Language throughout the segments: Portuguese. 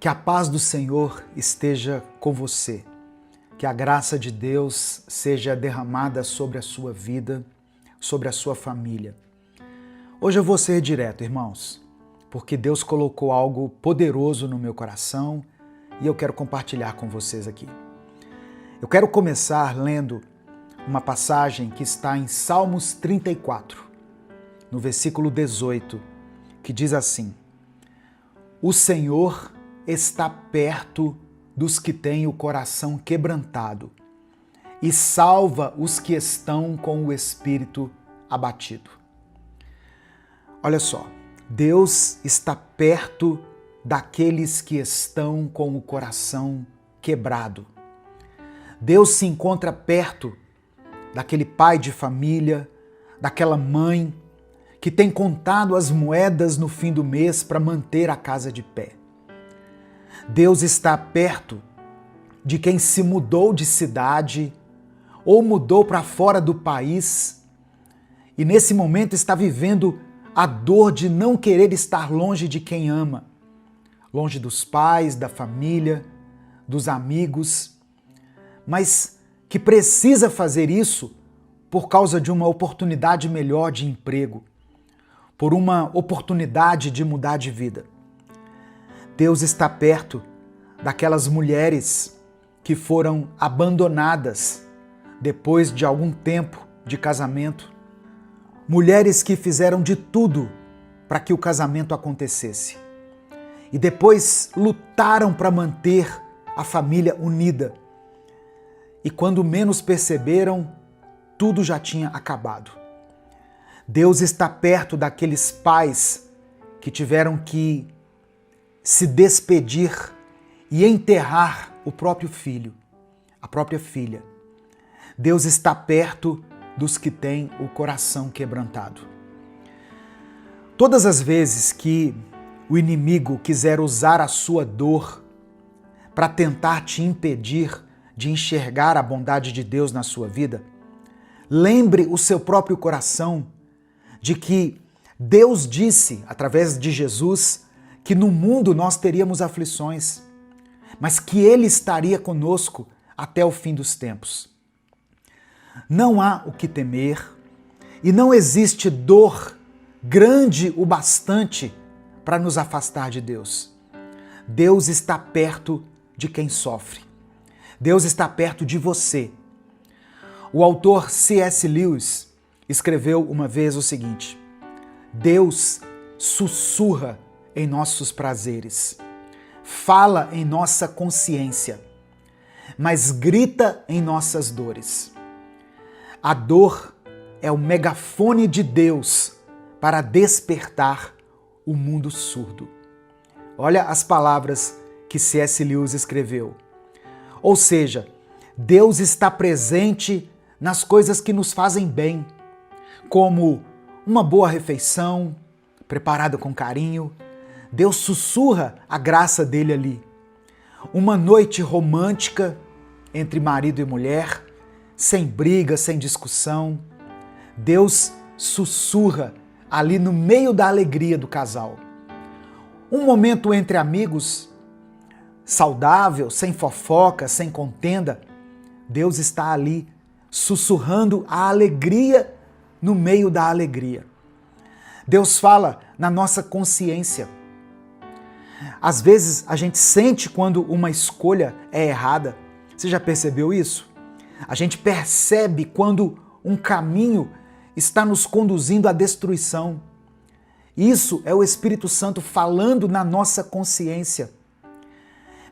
Que a paz do Senhor esteja com você. Que a graça de Deus seja derramada sobre a sua vida, sobre a sua família. Hoje eu vou ser direto, irmãos, porque Deus colocou algo poderoso no meu coração e eu quero compartilhar com vocês aqui. Eu quero começar lendo uma passagem que está em Salmos 34, no versículo 18, que diz assim: O Senhor está perto dos que têm o coração quebrantado e salva os que estão com o espírito abatido. Olha só, Deus está perto daqueles que estão com o coração quebrado. Deus se encontra perto daquele pai de família, daquela mãe que tem contado as moedas no fim do mês para manter a casa de pé. Deus está perto de quem se mudou de cidade ou mudou para fora do país e nesse momento está vivendo a dor de não querer estar longe de quem ama, longe dos pais, da família, dos amigos, mas que precisa fazer isso por causa de uma oportunidade melhor de emprego, por uma oportunidade de mudar de vida. Deus está perto daquelas mulheres que foram abandonadas depois de algum tempo de casamento, mulheres que fizeram de tudo para que o casamento acontecesse e depois lutaram para manter a família unida. E quando menos perceberam, tudo já tinha acabado. Deus está perto daqueles pais que tiveram que se despedir e enterrar o próprio filho, a própria filha. Deus está perto dos que têm o coração quebrantado. Todas as vezes que o inimigo quiser usar a sua dor para tentar te impedir de enxergar a bondade de Deus na sua vida, lembre o seu próprio coração de que Deus disse, através de Jesus, que no mundo nós teríamos aflições, mas que Ele estaria conosco até o fim dos tempos. Não há o que temer e não existe dor grande o bastante para nos afastar de Deus. Deus está perto de quem sofre. Deus está perto de você. O autor C.S. Lewis escreveu uma vez o seguinte: Deus sussurra em nossos prazeres, fala em nossa consciência, mas grita em nossas dores. A dor é o megafone de Deus para despertar o mundo surdo. Olha as palavras que C.S. Lewis escreveu. Ou seja, Deus está presente nas coisas que nos fazem bem, como uma boa refeição, preparada com carinho. Deus sussurra a graça dele ali. Uma noite romântica entre marido e mulher, sem briga, sem discussão. Deus sussurra ali no meio da alegria do casal. Um momento entre amigos, saudável, sem fofoca, sem contenda. Deus está ali sussurrando a alegria no meio da alegria. Deus fala na nossa consciência. Às vezes a gente sente quando uma escolha é errada. Você já percebeu isso? A gente percebe quando um caminho está nos conduzindo à destruição. Isso é o Espírito Santo falando na nossa consciência.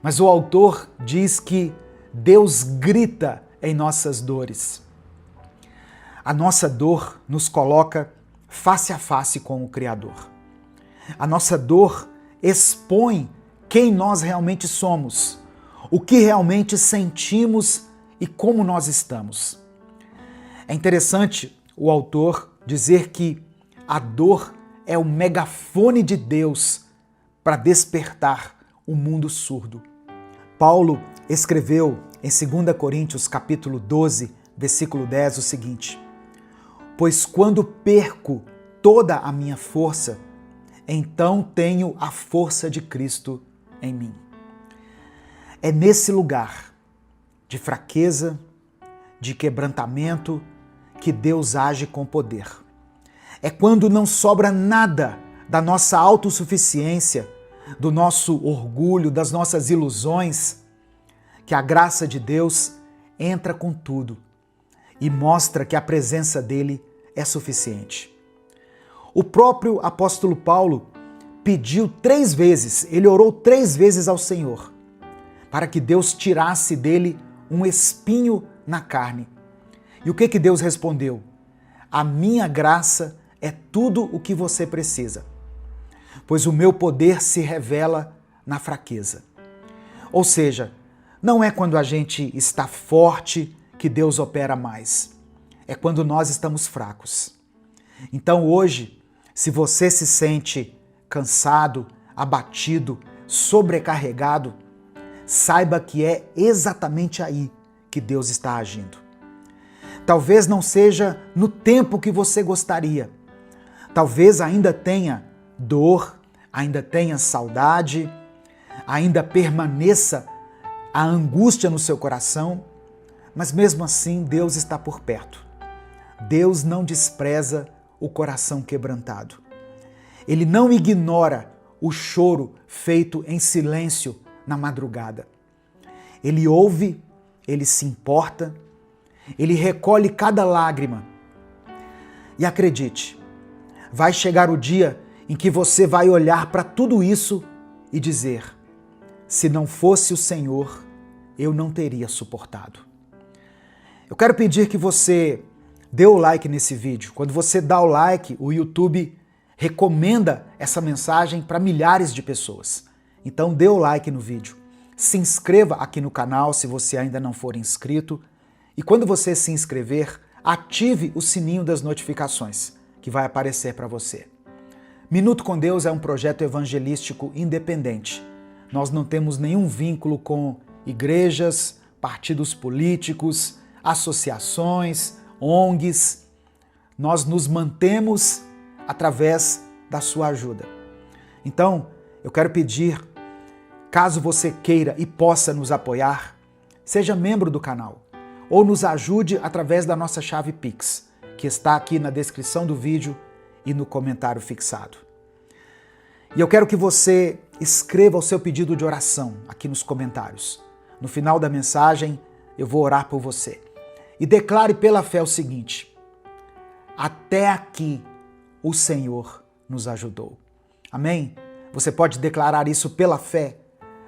Mas o autor diz que Deus grita em nossas dores. A nossa dor nos coloca face a face com o Criador. A nossa dor expõe quem nós realmente somos, o que realmente sentimos e como nós estamos. É interessante o autor dizer que a dor é o megafone de Deus para despertar o mundo surdo. Paulo escreveu em 2 Coríntios capítulo 12, versículo 10 o seguinte: Pois quando perco toda a minha força, então tenho a força de Cristo em mim. É nesse lugar de fraqueza, de quebrantamento, que Deus age com poder. É quando não sobra nada da nossa autossuficiência, do nosso orgulho, das nossas ilusões, que a graça de Deus entra com tudo e mostra que a presença dele é suficiente. O próprio apóstolo Paulo pediu 3 vezes, ele orou 3 vezes ao Senhor, para que Deus tirasse dele um espinho na carne. E o que Deus respondeu? A minha graça é tudo o que você precisa, pois o meu poder se revela na fraqueza. Ou seja, não é quando a gente está forte que Deus opera mais, é quando nós estamos fracos. Então hoje, se você se sente cansado, abatido, sobrecarregado, saiba que é exatamente aí que Deus está agindo. Talvez não seja no tempo que você gostaria. Talvez ainda tenha dor, ainda tenha saudade, ainda permaneça a angústia no seu coração, mas mesmo assim Deus está por perto. Deus não despreza o coração quebrantado. Ele não ignora o choro feito em silêncio na madrugada. Ele ouve, ele se importa, ele recolhe cada lágrima. E acredite, vai chegar o dia em que você vai olhar para tudo isso e dizer: se não fosse o Senhor, eu não teria suportado. Eu quero pedir que você dê o like nesse vídeo. Quando você dá o like, o YouTube recomenda essa mensagem para milhares de pessoas. Então dê o like no vídeo. Se inscreva aqui no canal se você ainda não for inscrito. E quando você se inscrever, ative o sininho das notificações, que vai aparecer para você. Minuto com Deus é um projeto evangelístico independente. Nós não temos nenhum vínculo com igrejas, partidos políticos, associações, ONGs. Nós nos mantemos através da sua ajuda. Então, eu quero pedir, caso você queira e possa nos apoiar, seja membro do canal ou nos ajude através da nossa chave Pix, que está aqui na descrição do vídeo e no comentário fixado. E eu quero que você escreva o seu pedido de oração aqui nos comentários. No final da mensagem, eu vou orar por você. E declare pela fé o seguinte: até aqui o Senhor nos ajudou. Amém? Você pode declarar isso pela fé.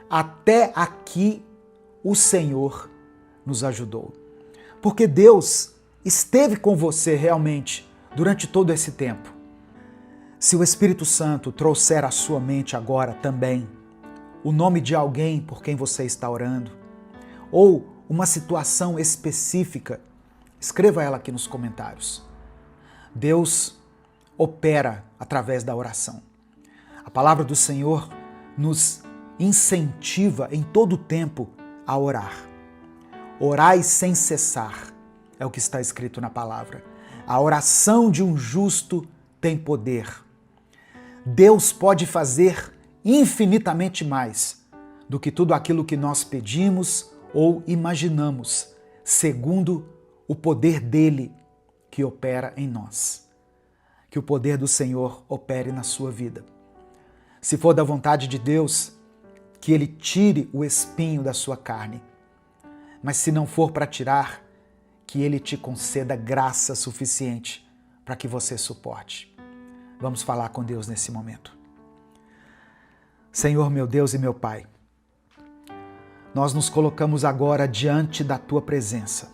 Até aqui o Senhor nos ajudou. Porque Deus esteve com você realmente durante todo esse tempo. Se o Espírito Santo trouxer à sua mente agora também o nome de alguém por quem você está orando, ou uma situação específica, escreva ela aqui nos comentários. Deus opera através da oração. A palavra do Senhor nos incentiva em todo o tempo a orar. Orai sem cessar, é o que está escrito na palavra. A oração de um justo tem poder. Deus pode fazer infinitamente mais do que tudo aquilo que nós pedimos ou imaginamos, segundo o poder dele que opera em nós. Que o poder do Senhor opere na sua vida. Se for da vontade de Deus, que ele tire o espinho da sua carne. Mas se não for para tirar, que ele te conceda graça suficiente para que você suporte. Vamos falar com Deus nesse momento. Senhor, meu Deus e meu Pai, nós nos colocamos agora diante da Tua presença.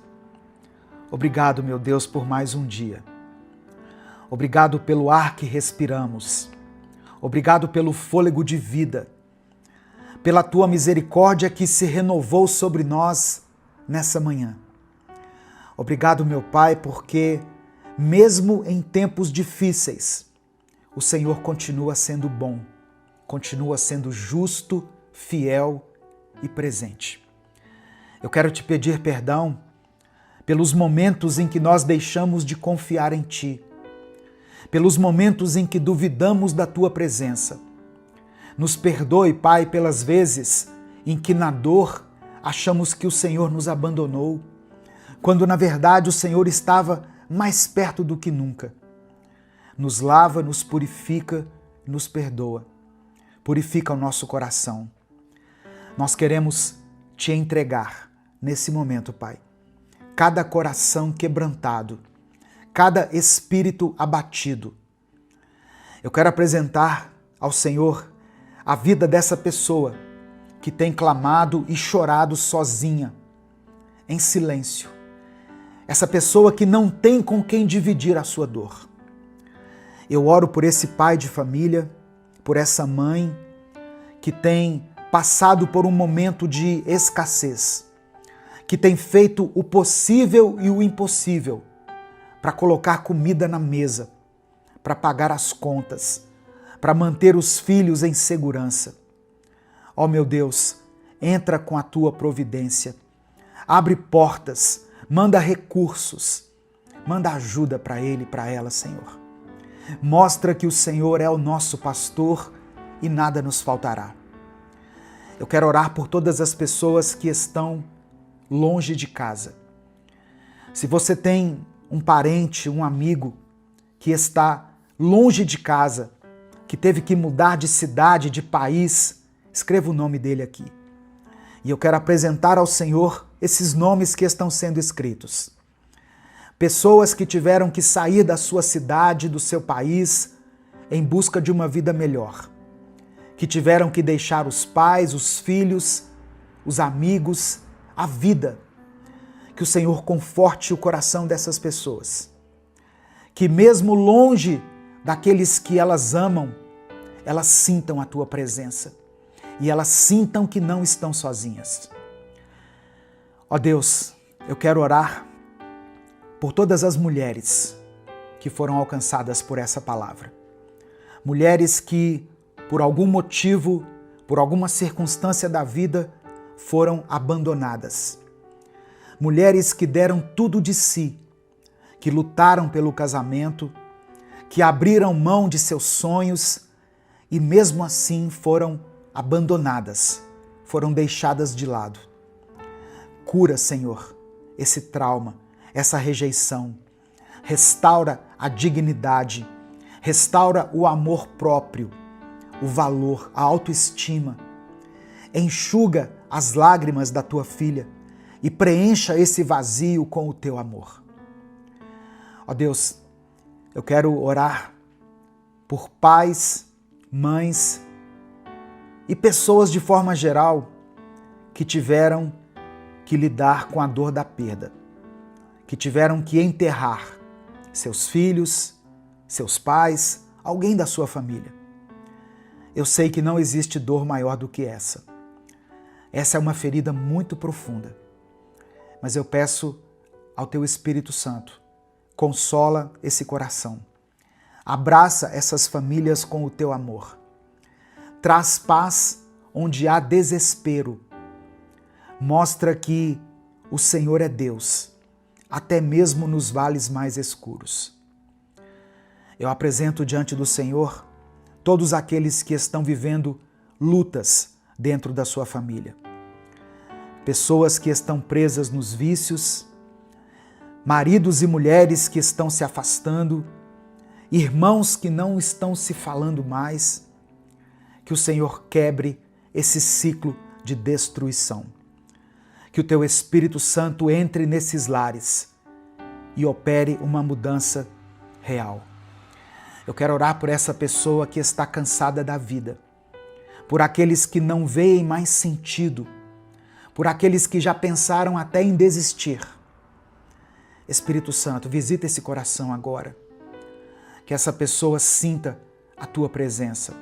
Obrigado, meu Deus, por mais um dia. Obrigado pelo ar que respiramos. Obrigado pelo fôlego de vida. Pela Tua misericórdia que se renovou sobre nós nessa manhã. Obrigado, meu Pai, porque mesmo em tempos difíceis, o Senhor continua sendo bom, continua sendo justo, fiel e presente. Eu quero te pedir perdão pelos momentos em que nós deixamos de confiar em Ti, pelos momentos em que duvidamos da Tua presença. Nos perdoe, Pai, pelas vezes em que na dor achamos que o Senhor nos abandonou, quando na verdade o Senhor estava mais perto do que nunca. Nos lava, nos purifica, nos perdoa. Purifica o nosso coração. Nós queremos te entregar nesse momento, Pai, cada coração quebrantado, cada espírito abatido. Eu quero apresentar ao Senhor a vida dessa pessoa que tem clamado e chorado sozinha, em silêncio. Essa pessoa que não tem com quem dividir a sua dor. Eu oro por esse pai de família, por essa mãe que tem passado por um momento de escassez, que tem feito o possível e o impossível para colocar comida na mesa, para pagar as contas, para manter os filhos em segurança. Ó meu Deus, entra com a tua providência, abre portas, manda recursos, manda ajuda para ele e para ela, Senhor. Mostra que o Senhor é o nosso pastor e nada nos faltará. Eu quero orar por todas as pessoas que estão longe de casa. Se você tem um parente, um amigo que está longe de casa, que teve que mudar de cidade, de país, escreva o nome dele aqui. E eu quero apresentar ao Senhor esses nomes que estão sendo escritos. Pessoas que tiveram que sair da sua cidade, do seu país, em busca de uma vida melhor. Que tiveram que deixar os pais, os filhos, os amigos, a vida. Que o Senhor conforte o coração dessas pessoas. Que mesmo longe daqueles que elas amam, elas sintam a tua presença. E elas sintam que não estão sozinhas. Ó Deus, eu quero orar por todas as mulheres que foram alcançadas por essa palavra. Mulheres que, por algum motivo, por alguma circunstância da vida, foram abandonadas. Mulheres que deram tudo de si, que lutaram pelo casamento, que abriram mão de seus sonhos e mesmo assim foram abandonadas, foram deixadas de lado. Cura, Senhor, esse trauma, essa rejeição. Restaura a dignidade, restaura o amor próprio, o valor, a autoestima. Enxuga as lágrimas da tua filha e preencha esse vazio com o teu amor. Ó Deus, eu quero orar por pais, mães e pessoas de forma geral que tiveram que lidar com a dor da perda, que tiveram que enterrar seus filhos, seus pais, alguém da sua família. Eu sei que não existe dor maior do que essa. Essa é uma ferida muito profunda. Mas eu peço ao teu Espírito Santo, consola esse coração. Abraça essas famílias com o teu amor. Traz paz onde há desespero. Mostra que o Senhor é Deus, até mesmo nos vales mais escuros. Eu apresento diante do Senhor todos aqueles que estão vivendo lutas dentro da sua família. Pessoas que estão presas nos vícios, maridos e mulheres que estão se afastando, irmãos que não estão se falando mais. Que o Senhor quebre esse ciclo de destruição. Que o teu Espírito Santo entre nesses lares e opere uma mudança real. Eu quero orar por essa pessoa que está cansada da vida, por aqueles que não veem mais sentido, por aqueles que já pensaram até em desistir. Espírito Santo, visita esse coração agora. Que essa pessoa sinta a tua presença.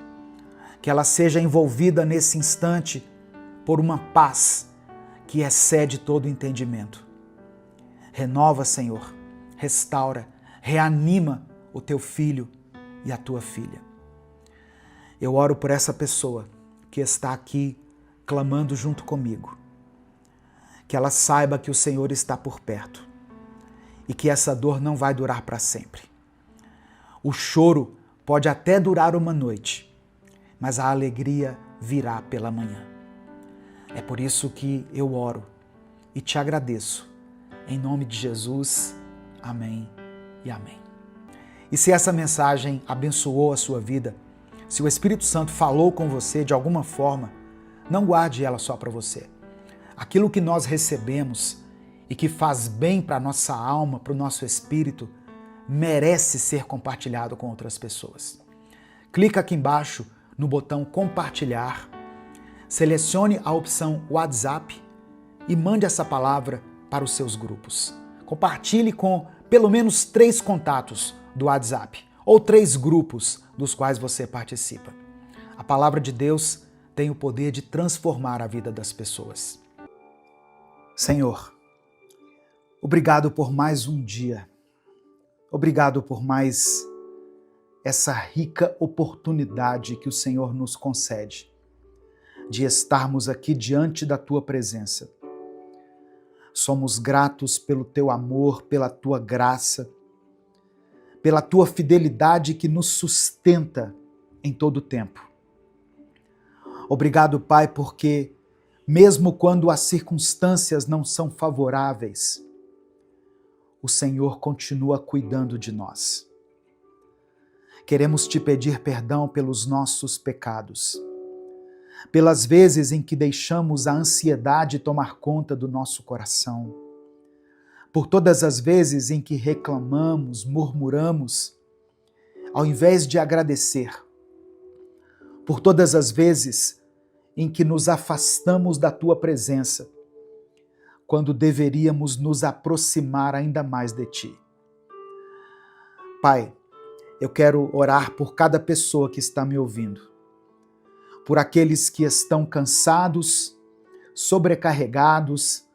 Que ela seja envolvida nesse instante por uma paz que excede todo entendimento. Renova, Senhor, restaura, reanima o teu filho e a tua filha. Eu oro por essa pessoa que está aqui clamando junto comigo. Que ela saiba que o Senhor está por perto e que essa dor não vai durar para sempre. O choro pode até durar uma noite, mas a alegria virá pela manhã. É por isso que eu oro e te agradeço. Em nome de Jesus, amém e amém. E se essa mensagem abençoou a sua vida, se o Espírito Santo falou com você de alguma forma, não guarde ela só para você. Aquilo que nós recebemos e que faz bem para a nossa alma, para o nosso espírito, merece ser compartilhado com outras pessoas. Clica aqui embaixo no botão compartilhar, selecione a opção WhatsApp e mande essa palavra para os seus grupos. Compartilhe com pelo menos 3 contatos do WhatsApp ou 3 grupos dos quais você participa. A palavra de Deus tem o poder de transformar a vida das pessoas. Senhor, obrigado por mais um dia. Obrigado por mais essa rica oportunidade que o Senhor nos concede de estarmos aqui diante da Tua presença. Somos gratos pelo Teu amor, pela Tua graça, pela Tua fidelidade que nos sustenta em todo o tempo. Obrigado, Pai, porque mesmo quando as circunstâncias não são favoráveis, o Senhor continua cuidando de nós. Queremos te pedir perdão pelos nossos pecados, pelas vezes em que deixamos a ansiedade tomar conta do nosso coração, por todas as vezes em que reclamamos, murmuramos, ao invés de agradecer, por todas as vezes em que nos afastamos da Tua presença, quando deveríamos nos aproximar ainda mais de Ti. Pai, eu quero orar por cada pessoa que está me ouvindo, por aqueles que estão cansados, sobrecarregados,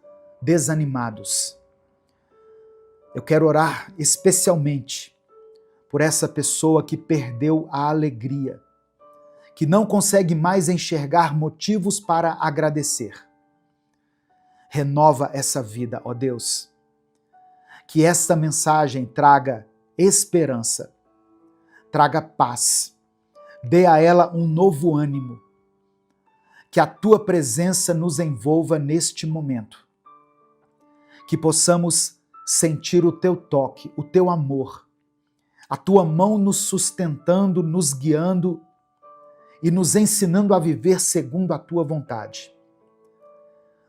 desanimados. Eu quero orar especialmente por essa pessoa que perdeu a alegria, que não consegue mais enxergar motivos para agradecer. Renova essa vida, ó Deus. Que esta mensagem traga esperança, traga paz, dê a ela um novo ânimo. Que a Tua presença nos envolva neste momento. Que possamos sentir o Teu toque, o Teu amor, a Tua mão nos sustentando, nos guiando e nos ensinando a viver segundo a Tua vontade.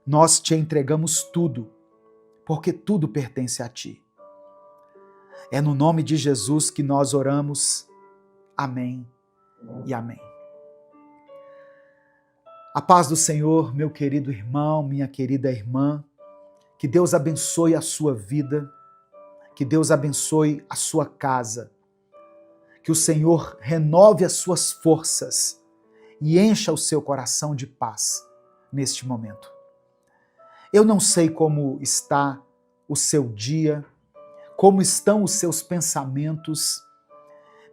Nós te entregamos tudo, porque tudo pertence a Ti. É no nome de Jesus que nós oramos. Amém e amém. A paz do Senhor, meu querido irmão, minha querida irmã, que Deus abençoe a sua vida, que Deus abençoe a sua casa, que o Senhor renove as suas forças e encha o seu coração de paz neste momento. Eu não sei como está o seu dia, como estão os seus pensamentos,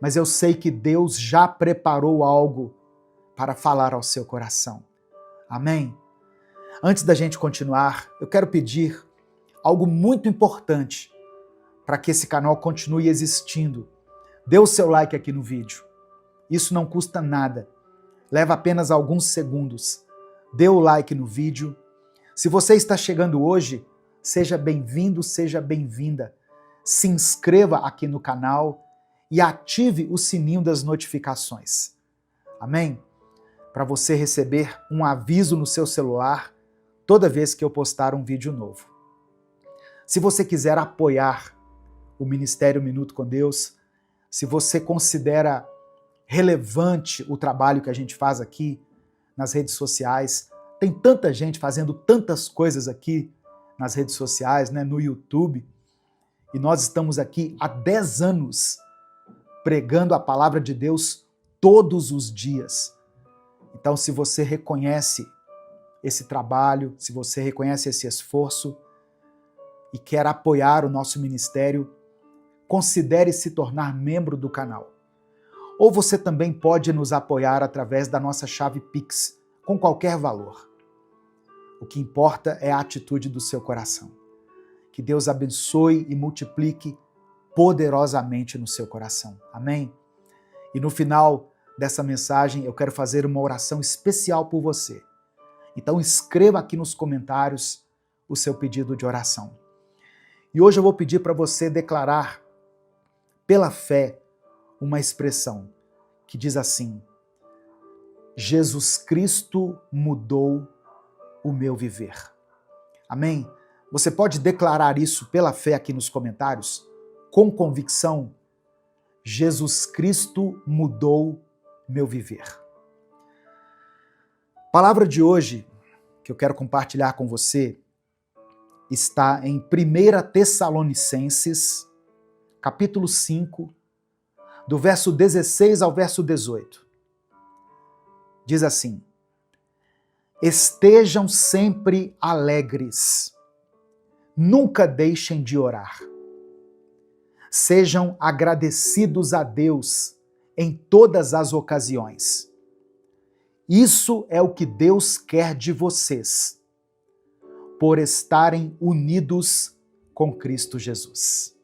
mas eu sei que Deus já preparou algo para falar ao seu coração. Amém? Antes da gente continuar, eu quero pedir algo muito importante para que esse canal continue existindo. Dê o seu like aqui no vídeo. Isso não custa nada. Leva apenas alguns segundos. Dê o like no vídeo. Se você está chegando hoje, seja bem-vindo, seja bem-vinda. Se inscreva aqui no canal e ative o sininho das notificações. Amém? Para você receber um aviso no seu celular toda vez que eu postar um vídeo novo. Se você quiser apoiar o Ministério Minuto com Deus, se você considera relevante o trabalho que a gente faz aqui nas redes sociais, tem tanta gente fazendo tantas coisas aqui nas redes sociais, né, no YouTube, e nós estamos aqui há 10 anos pregando a palavra de Deus todos os dias. Então, se você reconhece esse trabalho, se você reconhece esse esforço e quer apoiar o nosso ministério, considere se tornar membro do canal. Ou você também pode nos apoiar através da nossa chave Pix, com qualquer valor. O que importa é a atitude do seu coração. Que Deus abençoe e multiplique poderosamente no seu coração. Amém? E no final dessa mensagem eu quero fazer uma oração especial por você. Então escreva aqui nos comentários o seu pedido de oração. E hoje eu vou pedir para você declarar pela fé uma expressão que diz assim: Jesus Cristo mudou o meu viver. Amém? Você pode declarar isso pela fé aqui nos comentários, com convicção. Jesus Cristo mudou meu viver. A palavra de hoje que eu quero compartilhar com você está em 1 Tessalonicenses, capítulo 5, do verso 16 ao verso 18. Diz assim: estejam sempre alegres, nunca deixem de orar. Sejam agradecidos a Deus em todas as ocasiões. Isso é o que Deus quer de vocês, por estarem unidos com Cristo Jesus.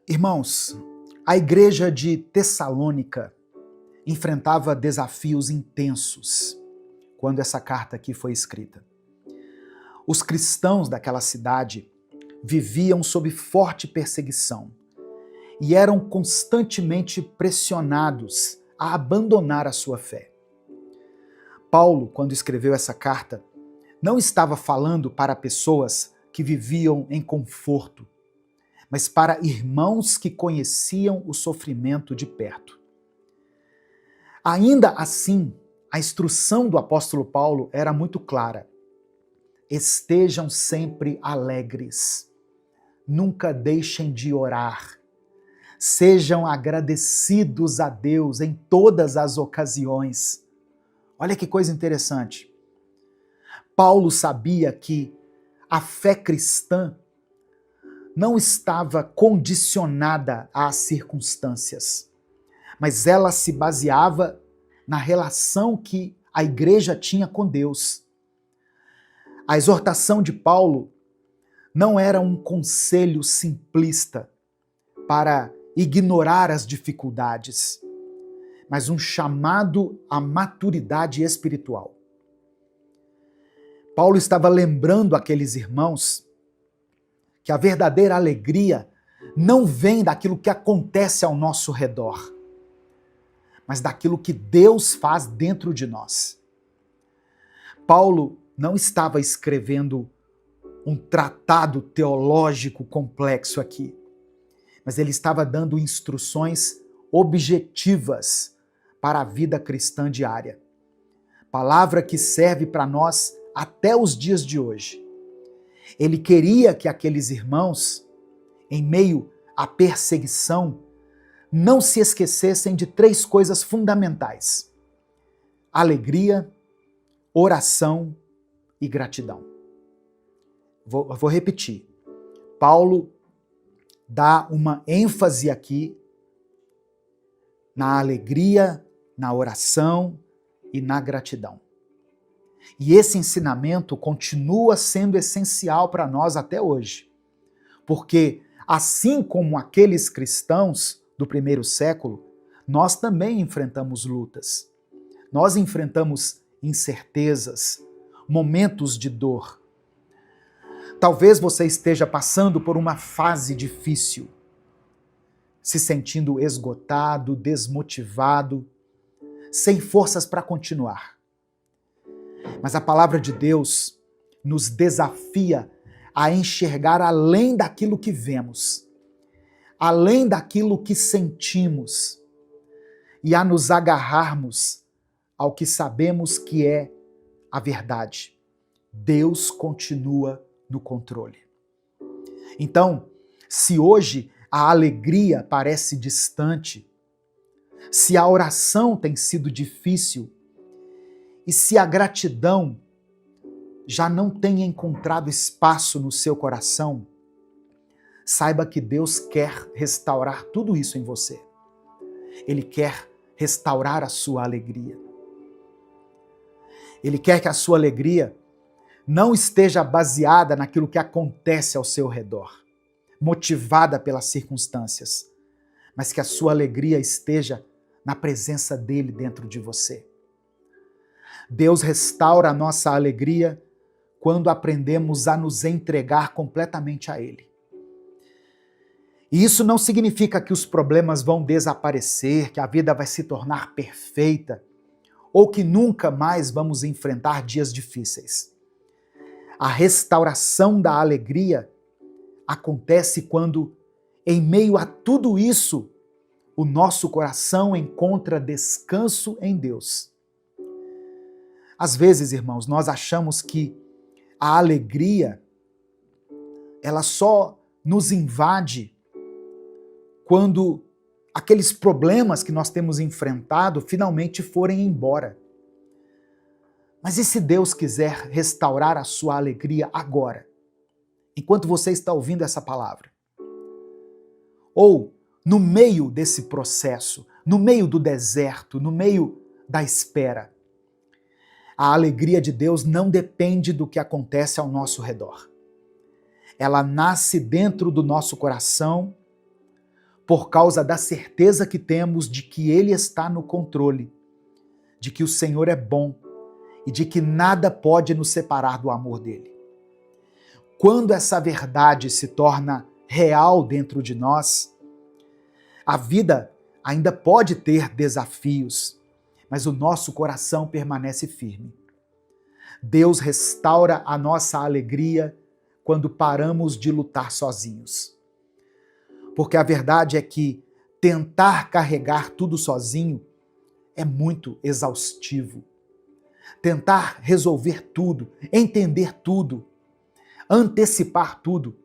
Irmãos, a igreja de Tessalônica enfrentava desafios intensos quando essa carta aqui foi escrita. Os cristãos daquela cidade viviam sob forte perseguição e eram constantemente pressionados a abandonar a sua fé. Paulo, quando escreveu essa carta, não estava falando para pessoas que viviam em conforto, mas para irmãos que conheciam o sofrimento de perto. Ainda assim, a instrução do apóstolo Paulo era muito clara: estejam sempre alegres, nunca deixem de orar, sejam agradecidos a Deus em todas as ocasiões. Olha que coisa interessante. Paulo sabia que a fé cristã não estava condicionada às circunstâncias, mas ela se baseava na relação que a igreja tinha com Deus. A exortação de Paulo não era um conselho simplista para ignorar as dificuldades, mas um chamado à maturidade espiritual. Paulo estava lembrando aqueles irmãos que a verdadeira alegria não vem daquilo que acontece ao nosso redor, mas daquilo que Deus faz dentro de nós. Paulo não estava escrevendo um tratado teológico complexo aqui, mas ele estava dando instruções objetivas para a vida cristã diária. Palavra que serve para nós até os dias de hoje. Ele queria que aqueles irmãos, em meio à perseguição, não se esquecessem de 3 coisas fundamentais: alegria, oração e gratidão. Vou repetir. Paulo dá uma ênfase aqui na alegria, na oração e na gratidão. E esse ensinamento continua sendo essencial para nós até hoje. Porque, assim como aqueles cristãos do primeiro século, nós também enfrentamos lutas. Nós enfrentamos incertezas, momentos de dor. Talvez você esteja passando por uma fase difícil, se sentindo esgotado, desmotivado, sem forças para continuar. Mas a palavra de Deus nos desafia a enxergar além daquilo que vemos, além daquilo que sentimos, e a nos agarrarmos ao que sabemos que é a verdade. Deus continua no controle. Então, se hoje a alegria parece distante, se a oração tem sido difícil e se a gratidão já não tem encontrado espaço no seu coração, saiba que Deus quer restaurar tudo isso em você. Ele quer restaurar a sua alegria. Ele quer que a sua alegria não esteja baseada naquilo que acontece ao seu redor, motivada pelas circunstâncias, mas que a sua alegria esteja na presença dele dentro de você. Deus restaura a nossa alegria quando aprendemos a nos entregar completamente a Ele. E isso não significa que os problemas vão desaparecer, que a vida vai se tornar perfeita, ou que nunca mais vamos enfrentar dias difíceis. A restauração da alegria acontece quando, em meio a tudo isso, o nosso coração encontra descanso em Deus. Às vezes, irmãos, nós achamos que a alegria, ela só nos invade quando aqueles problemas que nós temos enfrentado finalmente forem embora. Mas e se Deus quiser restaurar a sua alegria agora, enquanto você está ouvindo essa palavra? Ou no meio desse processo, no meio do deserto, no meio da espera? A alegria de Deus não depende do que acontece ao nosso redor. Ela nasce dentro do nosso coração por causa da certeza que temos de que Ele está no controle, de que o Senhor é bom e de que nada pode nos separar do amor dele. Quando essa verdade se torna real dentro de nós, a vida ainda pode ter desafios, mas o nosso coração permanece firme. Deus restaura a nossa alegria quando paramos de lutar sozinhos. Porque a verdade é que tentar carregar tudo sozinho é muito exaustivo. Tentar resolver tudo, entender tudo, antecipar tudo,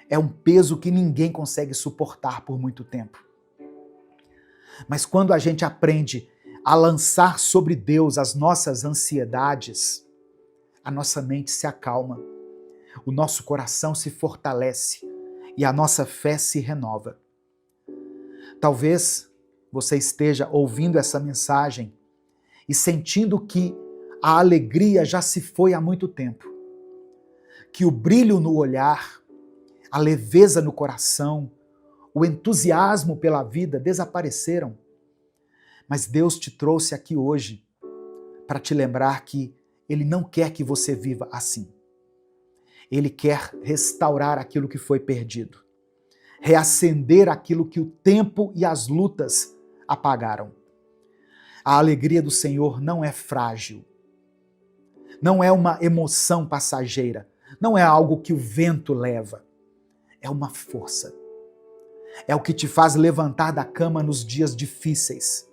é um peso que ninguém consegue suportar por muito tempo. Mas quando a gente aprende a lançar sobre Deus as nossas ansiedades, a nossa mente se acalma, o nosso coração se fortalece e a nossa fé se renova. Talvez você esteja ouvindo essa mensagem e sentindo que a alegria já se foi há muito tempo, que o brilho no olhar, a leveza no coração, o entusiasmo pela vida desapareceram. Mas Deus te trouxe aqui hoje para te lembrar que Ele não quer que você viva assim. Ele quer restaurar aquilo que foi perdido, reacender aquilo que o tempo e as lutas apagaram. A alegria do Senhor não é frágil, não é uma emoção passageira, não é algo que o vento leva, é uma força. É o que te faz levantar da cama nos dias difíceis,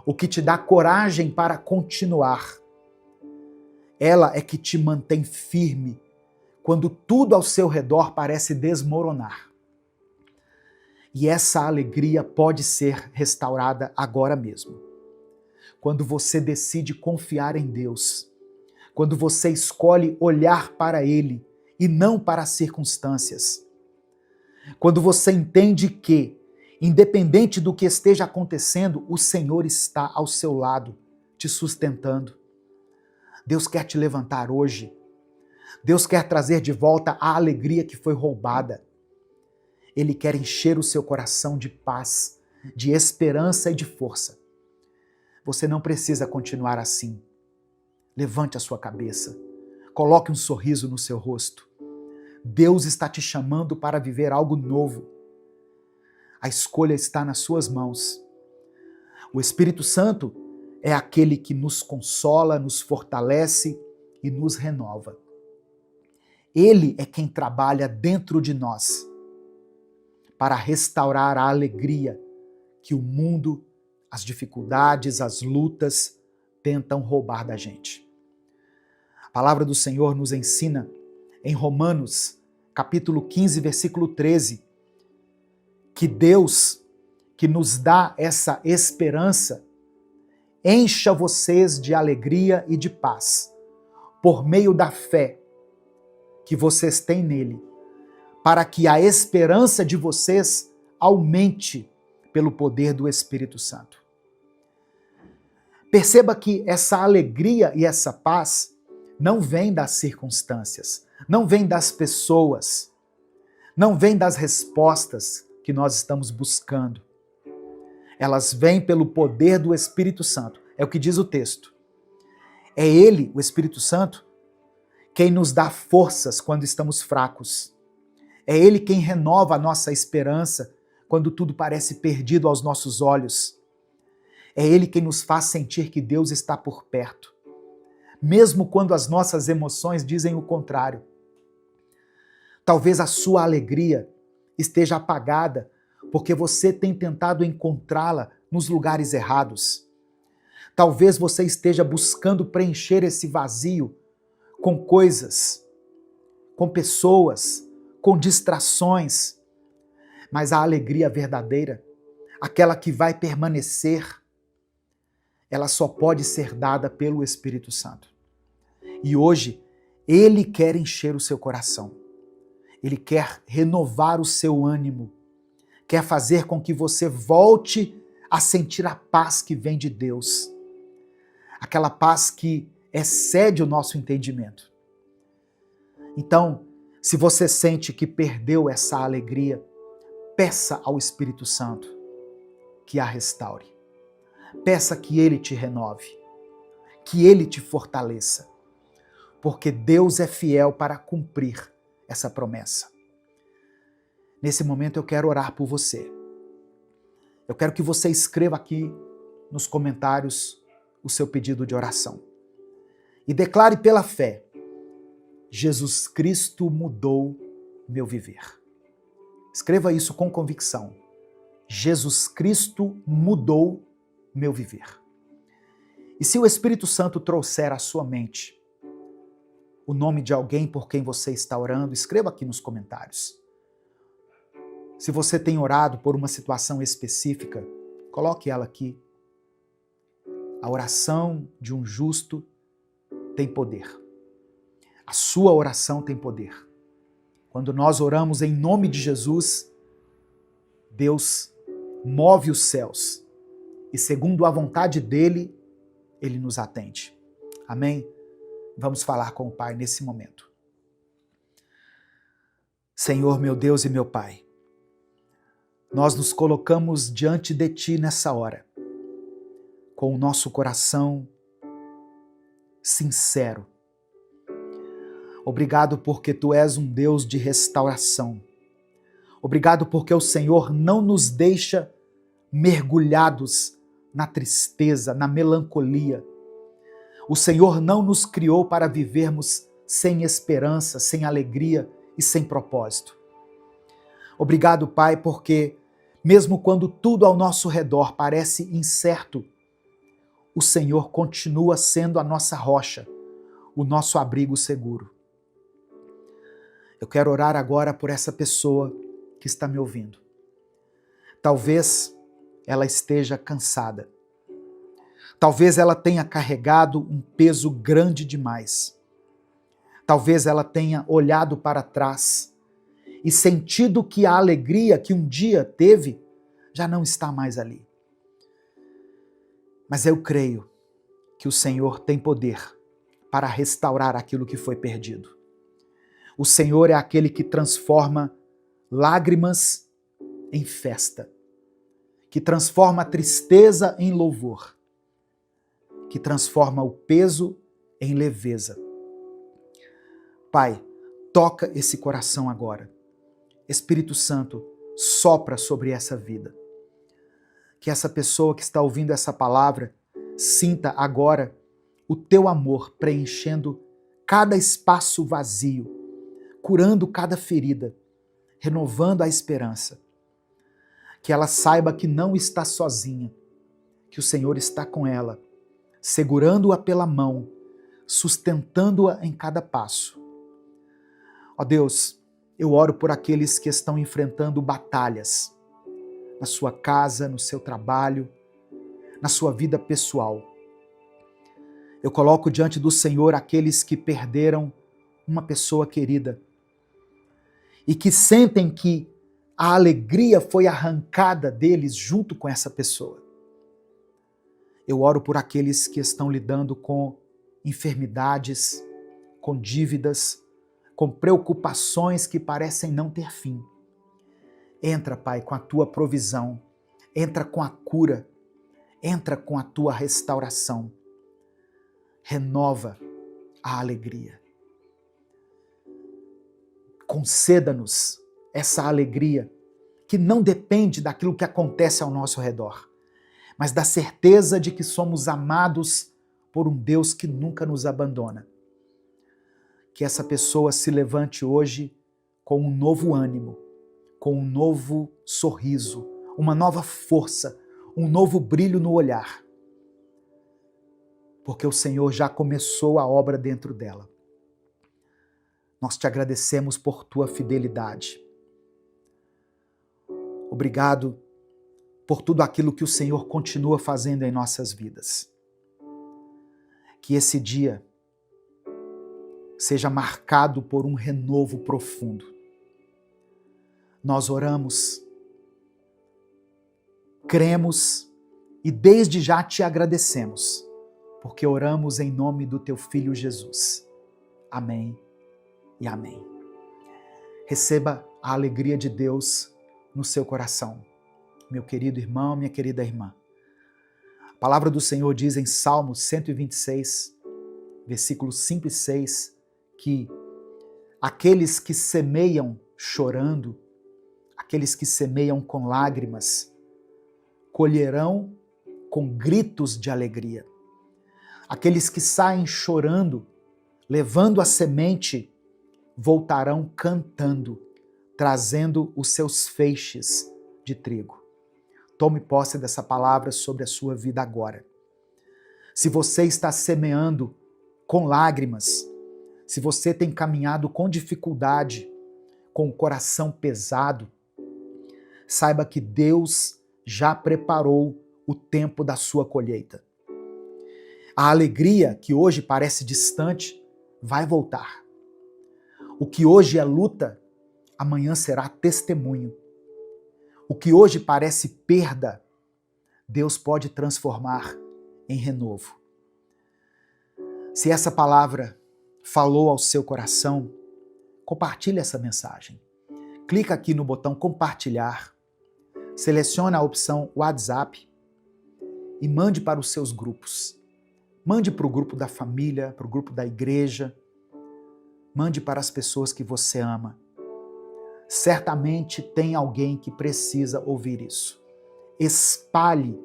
o que te dá coragem para continuar. Ela é que te mantém firme quando tudo ao seu redor parece desmoronar. E essa alegria pode ser restaurada agora mesmo. Quando você decide confiar em Deus, quando você escolhe olhar para Ele e não para as circunstâncias, quando você entende que, independente do que esteja acontecendo, o Senhor está ao seu lado, te sustentando. Deus quer te levantar hoje. Deus quer trazer de volta a alegria que foi roubada. Ele quer encher o seu coração de paz, de esperança e de força. Você não precisa continuar assim. Levante a sua cabeça. Coloque um sorriso no seu rosto. Deus está te chamando para viver algo novo. A escolha está nas suas mãos. O Espírito Santo é aquele que nos consola, nos fortalece e nos renova. Ele é quem trabalha dentro de nós para restaurar a alegria que o mundo, as dificuldades, as lutas tentam roubar da gente. A palavra do Senhor nos ensina em Romanos, capítulo 15, versículo 13, que Deus, que nos dá essa esperança, encha vocês de alegria e de paz, por meio da fé que vocês têm nele, para que a esperança de vocês aumente pelo poder do Espírito Santo. Perceba que essa alegria e essa paz não vem das circunstâncias, não vem das pessoas, não vem das respostas que nós estamos buscando. Elas vêm pelo poder do Espírito Santo. É o que diz o texto. É Ele, o Espírito Santo, quem nos dá forças quando estamos fracos. É Ele quem renova a nossa esperança quando tudo parece perdido aos nossos olhos. É Ele quem nos faz sentir que Deus está por perto, mesmo quando as nossas emoções dizem o contrário. Talvez a sua alegria esteja apagada porque você tem tentado encontrá-la nos lugares errados. Talvez você esteja buscando preencher esse vazio com coisas, com pessoas, com distrações. Mas a alegria verdadeira, aquela que vai permanecer, ela só pode ser dada pelo Espírito Santo. E hoje, Ele quer encher o seu coração. Ele quer renovar o seu ânimo. Quer fazer com que você volte a sentir a paz que vem de Deus. Aquela paz que excede o nosso entendimento. Então, se você sente que perdeu essa alegria, peça ao Espírito Santo que a restaure. Peça que Ele te renove, que Ele te fortaleça, porque Deus é fiel para cumprir essa promessa. Nesse momento eu quero orar por você. Eu quero que você escreva aqui nos comentários o seu pedido de oração. E declare pela fé: Jesus Cristo mudou meu viver. Escreva isso com convicção. Jesus Cristo mudou meu viver. E se o Espírito Santo trouxer à sua mente o nome de alguém por quem você está orando, escreva aqui nos comentários. Se você tem orado por uma situação específica, coloque ela aqui. A oração de um justo tem poder. A sua oração tem poder. Quando nós oramos em nome de Jesus, Deus move os céus e, segundo a vontade dele, ele nos atende. Amém? Vamos falar com o Pai nesse momento. Senhor, meu Deus e meu Pai, nós nos colocamos diante de Ti nessa hora, com o nosso coração sincero. Obrigado porque Tu és um Deus de restauração. Obrigado porque o Senhor não nos deixa mergulhados na tristeza, na melancolia. O Senhor não nos criou para vivermos sem esperança, sem alegria e sem propósito. Obrigado, Pai, porque mesmo quando tudo ao nosso redor parece incerto, o Senhor continua sendo a nossa rocha, o nosso abrigo seguro. Eu quero orar agora por essa pessoa que está me ouvindo. Talvez ela esteja cansada. Talvez ela tenha carregado um peso grande demais. Talvez ela tenha olhado para trás e sentido que a alegria que um dia teve já não está mais ali. Mas eu creio que o Senhor tem poder para restaurar aquilo que foi perdido. O Senhor é aquele que transforma lágrimas em festa, que transforma a tristeza em louvor, que transforma o peso em leveza. Pai, toca esse coração agora. Espírito Santo, sopra sobre essa vida. Que essa pessoa que está ouvindo essa palavra sinta agora o Teu amor preenchendo cada espaço vazio, curando cada ferida, renovando a esperança. Que ela saiba que não está sozinha, que o Senhor está com ela, segurando-a pela mão, sustentando-a em cada passo. Ó Deus, eu oro por aqueles que estão enfrentando batalhas na sua casa, no seu trabalho, na sua vida pessoal. Eu coloco diante do Senhor aqueles que perderam uma pessoa querida e que sentem que a alegria foi arrancada deles junto com essa pessoa. Eu oro por aqueles que estão lidando com enfermidades, com dívidas, com preocupações que parecem não ter fim. Entra, Pai, com a Tua provisão, entra com a cura, entra com a Tua restauração. renova a alegria. Conceda-nos essa alegria que não depende daquilo que acontece ao nosso redor, mas da certeza de que somos amados por um Deus que nunca nos abandona. Que essa pessoa se levante hoje com um novo ânimo, com um novo sorriso, uma nova força, um novo brilho no olhar. Porque o Senhor já começou a obra dentro dela. Nós te agradecemos por tua fidelidade. Obrigado por tudo aquilo que o Senhor continua fazendo em nossas vidas. Que esse dia seja marcado por um renovo profundo. Nós oramos, cremos e desde já te agradecemos, porque oramos em nome do teu Filho Jesus. Amém e amém. Receba a alegria de Deus no seu coração, meu querido irmão, minha querida irmã. A palavra do Senhor diz em Salmos 126, versículos 5 e 6, que aqueles que semeiam chorando, aqueles que semeiam com lágrimas, colherão com gritos de alegria. Aqueles que saem chorando, levando a semente, voltarão cantando, trazendo os seus feixes de trigo. Tome posse dessa palavra sobre a sua vida agora. Se você está semeando com lágrimas, se você tem caminhado com dificuldade, com o coração pesado, saiba que Deus já preparou o tempo da sua colheita. A alegria que hoje parece distante vai voltar. O que hoje é luta, amanhã será testemunho. O que hoje parece perda, Deus pode transformar em renovo. Se essa palavra falou ao seu coração, compartilhe essa mensagem. Clica aqui no botão compartilhar, selecione a opção WhatsApp e mande para os seus grupos. Mande para o grupo da família, para o grupo da igreja. Mande para as pessoas que você ama. Certamente tem alguém que precisa ouvir isso. Espalhe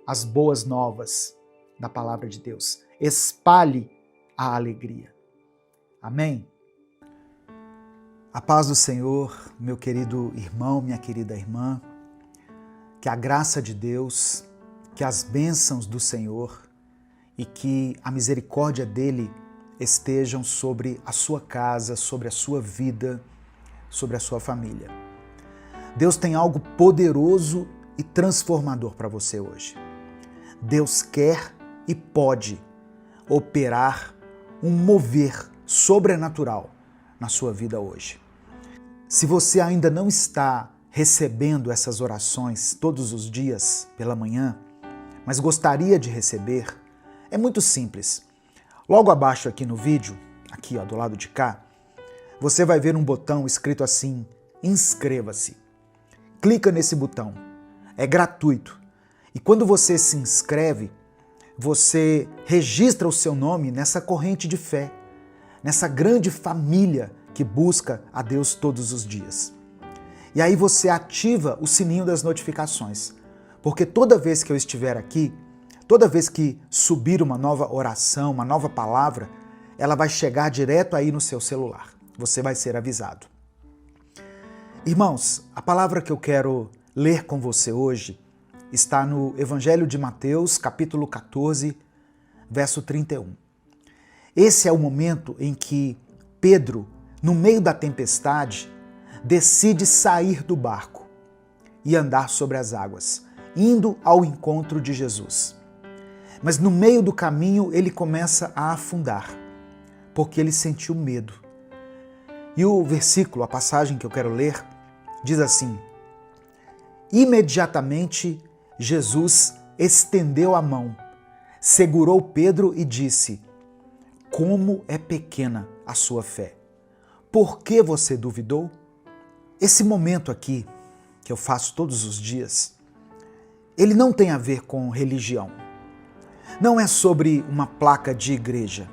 as boas novas da palavra de Deus. Espalhe a alegria. Amém? A paz do Senhor, meu querido irmão, minha querida irmã. Que a graça de Deus, que as bênçãos do Senhor e que a misericórdia dele estejam sobre a sua casa, sobre a sua vida, sobre a sua família. Deus tem algo poderoso e transformador para você hoje. Deus quer e pode operar um mover sobrenatural na sua vida hoje. Se você ainda não está recebendo essas orações todos os dias pela manhã, mas gostaria de receber, é muito simples. Logo abaixo aqui no vídeo, aqui ó, do lado de cá, você vai ver um botão escrito assim, inscreva-se. Clica nesse botão, é gratuito. E quando você se inscreve, você registra o seu nome nessa corrente de fé, nessa grande família que busca a Deus todos os dias. E aí você ativa o sininho das notificações, porque toda vez que eu estiver aqui, toda vez que subir uma nova oração, uma nova palavra, ela vai chegar direto aí no seu celular. Você vai ser avisado. Irmãos, a palavra que eu quero ler com você hoje está no Evangelho de Mateus, capítulo 14, verso 31. Esse é o momento em que Pedro, no meio da tempestade, decide sair do barco e andar sobre as águas, indo ao encontro de Jesus. Mas no meio do caminho ele começa a afundar, porque ele sentiu medo. E o versículo, a passagem que eu quero ler, diz assim: imediatamente Jesus estendeu a mão, segurou Pedro e disse: como é pequena a sua fé. Por que você duvidou? Esse momento aqui, que eu faço todos os dias, ele não tem a ver com religião. não é sobre uma placa de igreja.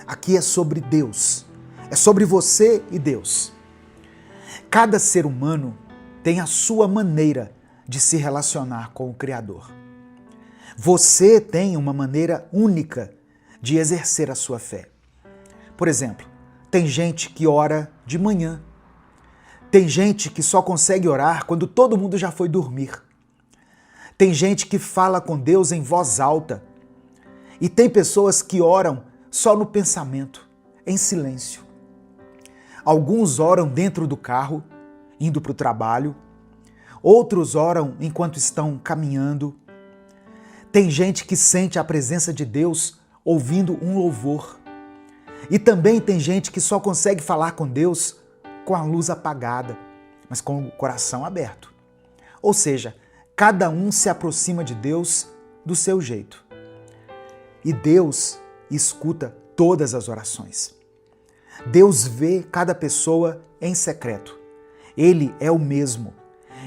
Aqui é sobre Deus. É sobre você e Deus. Cada ser humano tem a sua maneira de se relacionar com o Criador. Você tem uma maneira única de exercer a sua fé. Por exemplo, tem gente que ora de manhã. Tem gente que só consegue orar quando todo mundo já foi dormir. Tem gente que fala com Deus em voz alta. E tem pessoas que oram só no pensamento, em silêncio. Alguns oram dentro do carro, indo para o trabalho. Outros oram enquanto estão caminhando. Tem gente que sente a presença de Deus ouvindo um louvor. E também tem gente que só consegue falar com Deus com a luz apagada, mas com o coração aberto. Ou seja, cada um se aproxima de Deus do seu jeito. E Deus escuta todas as orações. Deus vê cada pessoa em secreto. Ele é o mesmo.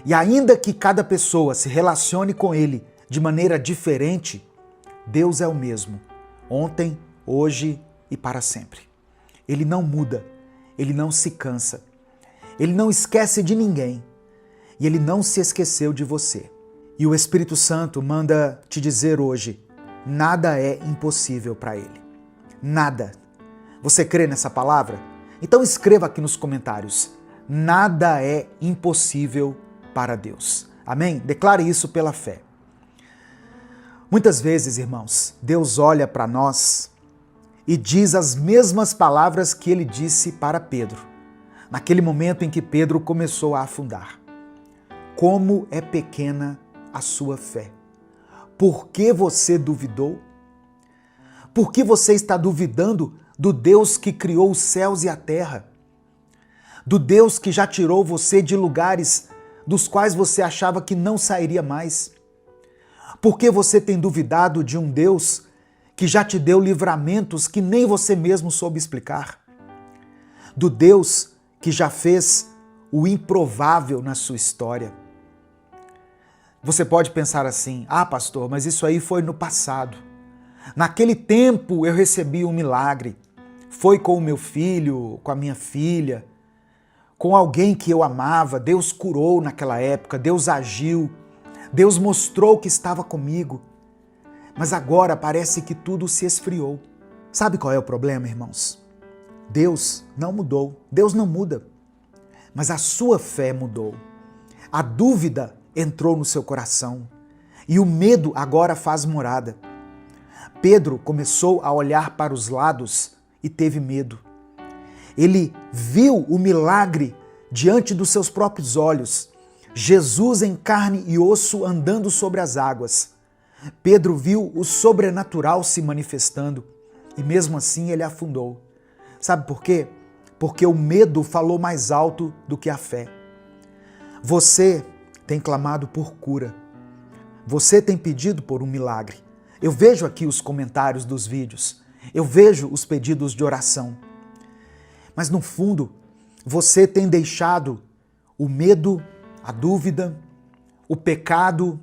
E ainda que cada pessoa se relacione com Ele de maneira diferente, Deus é o mesmo, ontem, hoje e para sempre. Ele não muda, Ele não se cansa, Ele não esquece de ninguém e Ele não se esqueceu de você. E o Espírito Santo manda te dizer hoje, nada é impossível para Ele. Nada. Você crê nessa palavra? Então escreva aqui nos comentários, nada é impossível para Deus. Amém? Declare isso pela fé. Muitas vezes, irmãos, Deus olha para nós e diz as mesmas palavras que Ele disse para Pedro, naquele momento em que Pedro começou a afundar. Como é pequena a sua fé. Por que você duvidou? Por que você está duvidando do Deus que criou os céus e a terra? Do Deus que já tirou você de lugares dos quais você achava que não sairia mais? Por que você tem duvidado de um Deus que já te deu livramentos que nem você mesmo soube explicar? Do Deus que já fez o improvável na sua história? Você pode pensar assim, pastor, mas isso aí foi no passado. Naquele tempo eu recebi um milagre. Foi com o meu filho, com a minha filha, com alguém que eu amava. Deus curou naquela época, Deus agiu. Deus mostrou que estava comigo, mas agora parece que tudo se esfriou. Sabe qual é o problema, irmãos? Deus não mudou, Deus não muda, mas a sua fé mudou. A dúvida entrou no seu coração e o medo agora faz morada. Pedro começou a olhar para os lados e teve medo. Ele viu o milagre diante dos seus próprios olhos. Jesus em carne e osso andando sobre as águas. Pedro viu o sobrenatural se manifestando e mesmo assim ele afundou. Sabe por quê? Porque o medo falou mais alto do que a fé. Você tem clamado por cura. Você tem pedido por um milagre. Eu vejo aqui os comentários dos vídeos. Eu vejo os pedidos de oração. Mas no fundo, você tem deixado o medo, a dúvida, o pecado,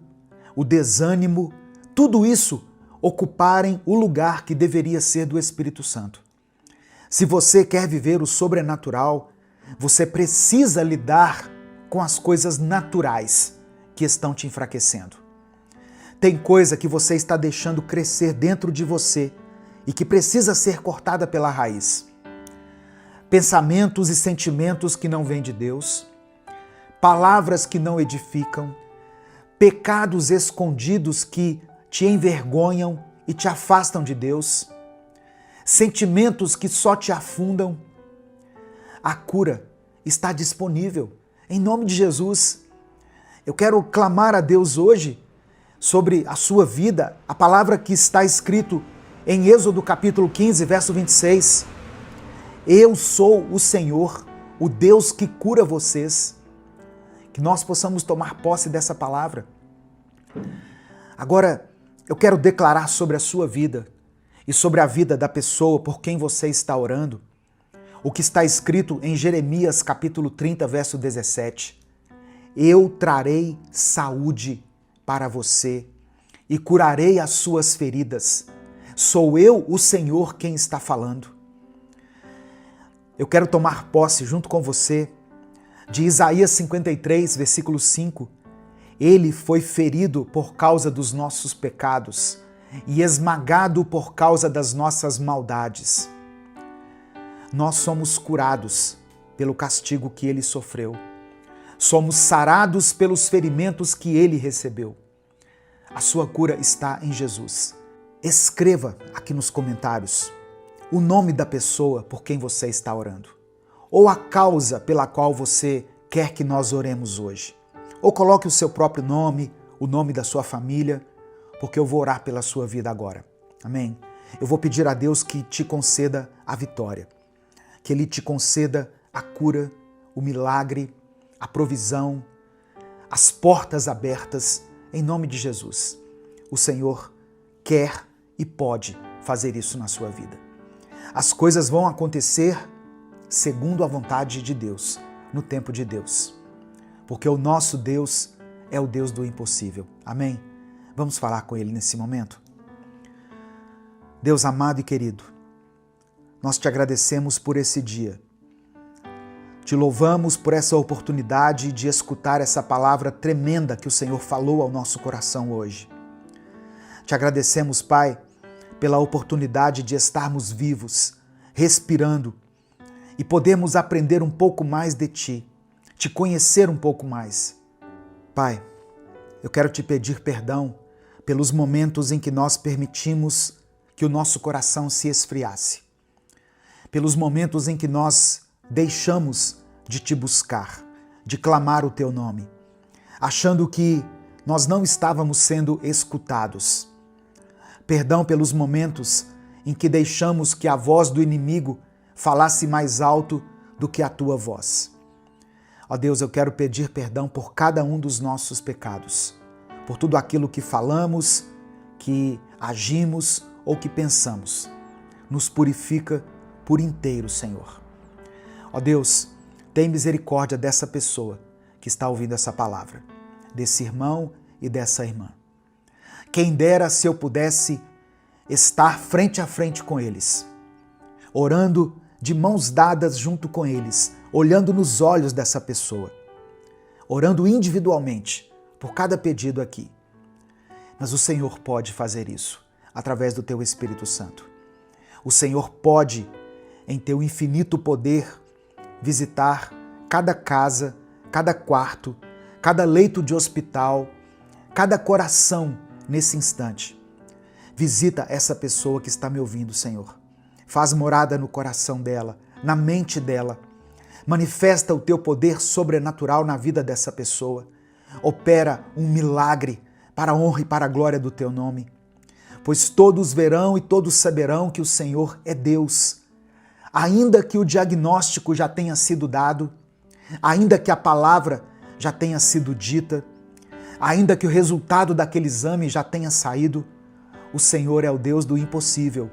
o desânimo, tudo isso ocuparem o lugar que deveria ser do Espírito Santo. Se você quer viver o sobrenatural, você precisa lidar com as coisas naturais que estão te enfraquecendo. Tem coisa que você está deixando crescer dentro de você e que precisa ser cortada pela raiz. Pensamentos e sentimentos que não vêm de Deus, palavras que não edificam, pecados escondidos que te envergonham e te afastam de Deus, sentimentos que só te afundam. A cura está disponível, em nome de Jesus. Eu quero clamar a Deus hoje sobre a sua vida, a palavra que está escrito em Êxodo capítulo 15, verso 26. Eu sou o Senhor, o Deus que cura vocês. Que nós possamos tomar posse dessa palavra. Agora, eu quero declarar sobre a sua vida e sobre a vida da pessoa por quem você está orando o que está escrito em Jeremias capítulo 30, verso 17. Eu trarei saúde para você e curarei as suas feridas. Sou eu, o Senhor, quem está falando. Eu quero tomar posse junto com você de Isaías 53, versículo 5. Ele foi ferido por causa dos nossos pecados e esmagado por causa das nossas maldades. Nós somos curados pelo castigo que ele sofreu. Somos sarados pelos ferimentos que ele recebeu. A sua cura está em Jesus. Escreva aqui nos comentários o nome da pessoa por quem você está orando, ou a causa pela qual você quer que nós oremos hoje. Ou coloque o seu próprio nome, o nome da sua família, porque eu vou orar pela sua vida agora. Amém? Eu vou pedir a Deus que te conceda a vitória, que Ele te conceda a cura, o milagre, a provisão, as portas abertas, em nome de Jesus. O Senhor quer e pode fazer isso na sua vida. As coisas vão acontecer segundo a vontade de Deus, no tempo de Deus. Porque o nosso Deus é o Deus do impossível. Amém? Vamos falar com Ele nesse momento? Deus amado e querido, nós te agradecemos por esse dia. Te louvamos por essa oportunidade de escutar essa palavra tremenda que o Senhor falou ao nosso coração hoje. Te agradecemos, Pai, pela oportunidade de estarmos vivos, respirando e podermos aprender um pouco mais de Ti, te conhecer um pouco mais. Pai, eu quero te pedir perdão pelos momentos em que nós permitimos que o nosso coração se esfriasse, pelos momentos em que nós deixamos de te buscar, de clamar o teu nome, achando que nós não estávamos sendo escutados. Perdão pelos momentos em que deixamos que a voz do inimigo falasse mais alto do que a tua voz. Ó Deus, eu quero pedir perdão por cada um dos nossos pecados, por tudo aquilo que falamos, que agimos ou que pensamos. Nos purifica por inteiro, Senhor. Ó Deus, tem misericórdia dessa pessoa que está ouvindo essa palavra, desse irmão e dessa irmã. Quem dera se eu pudesse estar frente a frente com eles, orando de mãos dadas junto com eles, olhando nos olhos dessa pessoa, orando individualmente por cada pedido aqui. Mas o Senhor pode fazer isso através do teu Espírito Santo. O Senhor pode, em teu infinito poder, visitar cada casa, cada quarto, cada leito de hospital, cada coração nesse instante. Visita essa pessoa que está me ouvindo, Senhor. Faz morada no coração dela, na mente dela. Manifesta o teu poder sobrenatural na vida dessa pessoa. Opera um milagre para a honra e para a glória do teu nome. Pois todos verão e todos saberão que o Senhor é Deus. Ainda que o diagnóstico já tenha sido dado, ainda que a palavra já tenha sido dita, ainda que o resultado daquele exame já tenha saído, o Senhor é o Deus do impossível.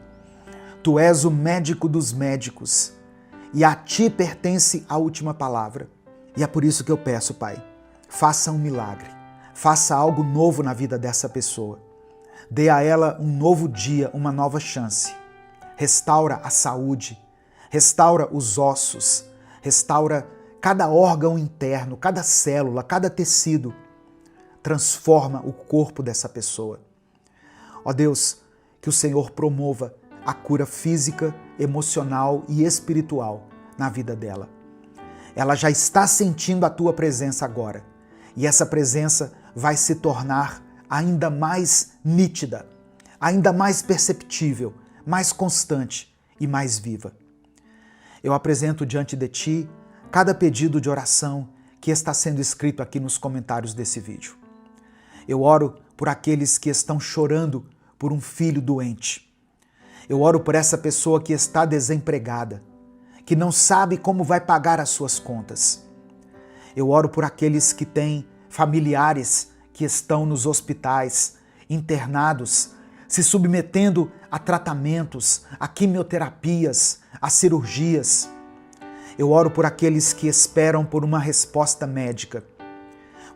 Tu és o médico dos médicos e a ti pertence a última palavra. E é por isso que eu peço, Pai, faça um milagre, faça algo novo na vida dessa pessoa. Dê a ela um novo dia, uma nova chance. Restaura a saúde, restaura os ossos, restaura cada órgão interno, cada célula, cada tecido. Transforma o corpo dessa pessoa. Ó Deus, que o Senhor promova a cura física, emocional e espiritual na vida dela. Ela já está sentindo a tua presença agora, e essa presença vai se tornar ainda mais nítida, ainda mais perceptível, mais constante e mais viva. Eu apresento diante de ti cada pedido de oração que está sendo escrito aqui nos comentários desse vídeo. Eu oro por aqueles que estão chorando por um filho doente. Eu oro por essa pessoa que está desempregada, que não sabe como vai pagar as suas contas. Eu oro por aqueles que têm familiares que estão nos hospitais, internados, se submetendo a tratamentos, a quimioterapias, a cirurgias. Eu oro por aqueles que esperam por uma resposta médica,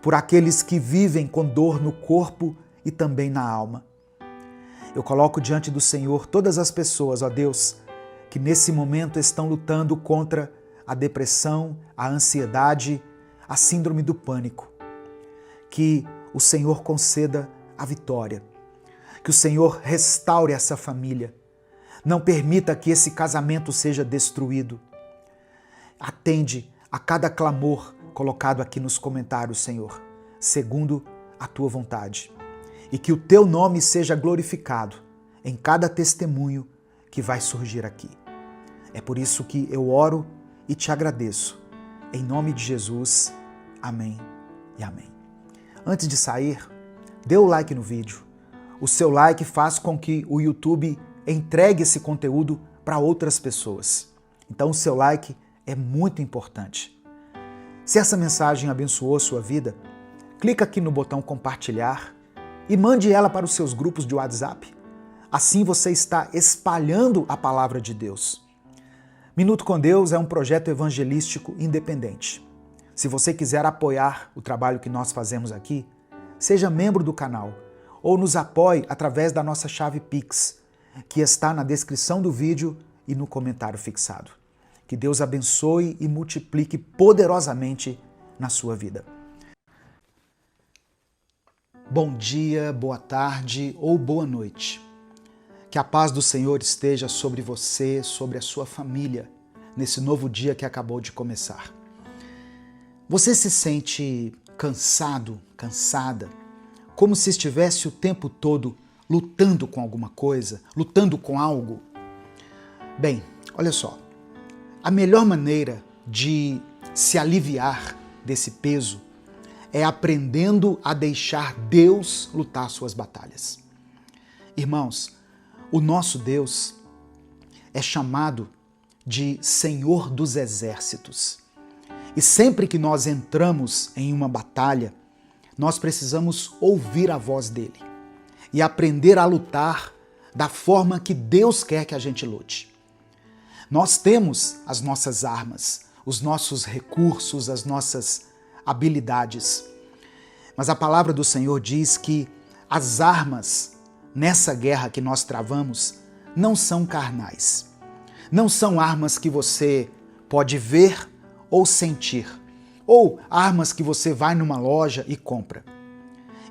por aqueles que vivem com dor no corpo e também na alma. Eu coloco diante do Senhor todas as pessoas, ó Deus, que nesse momento estão lutando contra a depressão, a ansiedade, a síndrome do pânico. Que o Senhor conceda a vitória. Que o Senhor restaure essa família. Não permita que esse casamento seja destruído. Atende a cada clamor colocado aqui nos comentários, Senhor, segundo a tua vontade. E que o teu nome seja glorificado em cada testemunho que vai surgir aqui. É por isso que eu oro e te agradeço. Em nome de Jesus, amém e amém. Antes de sair, dê o like no vídeo. O seu like faz com que o YouTube entregue esse conteúdo para outras pessoas. Então o seu like é muito importante. Se essa mensagem abençoou sua vida, clica aqui no botão compartilhar e mande ela para os seus grupos de WhatsApp. Assim você está espalhando a palavra de Deus. Minuto com Deus é um projeto evangelístico independente. Se você quiser apoiar o trabalho que nós fazemos aqui, seja membro do canal ou nos apoie através da nossa chave Pix, que está na descrição do vídeo e no comentário fixado. Que Deus abençoe e multiplique poderosamente na sua vida. Bom dia, boa tarde ou boa noite. Que a paz do Senhor esteja sobre você, sobre a sua família, nesse novo dia que acabou de começar. Você se sente cansado, cansada, como se estivesse o tempo todo lutando com alguma coisa, lutando com algo? Bem, olha só, a melhor maneira de se aliviar desse peso é aprendendo a deixar Deus lutar suas batalhas. Irmãos, o nosso Deus é chamado de Senhor dos Exércitos. E sempre que nós entramos em uma batalha, nós precisamos ouvir a voz dele e aprender a lutar da forma que Deus quer que a gente lute. Nós temos as nossas armas, os nossos recursos, as nossas habilidades. Mas a palavra do Senhor diz que as armas nessa guerra que nós travamos não são carnais. Não são armas que você pode ver ou sentir, ou armas que você vai numa loja e compra.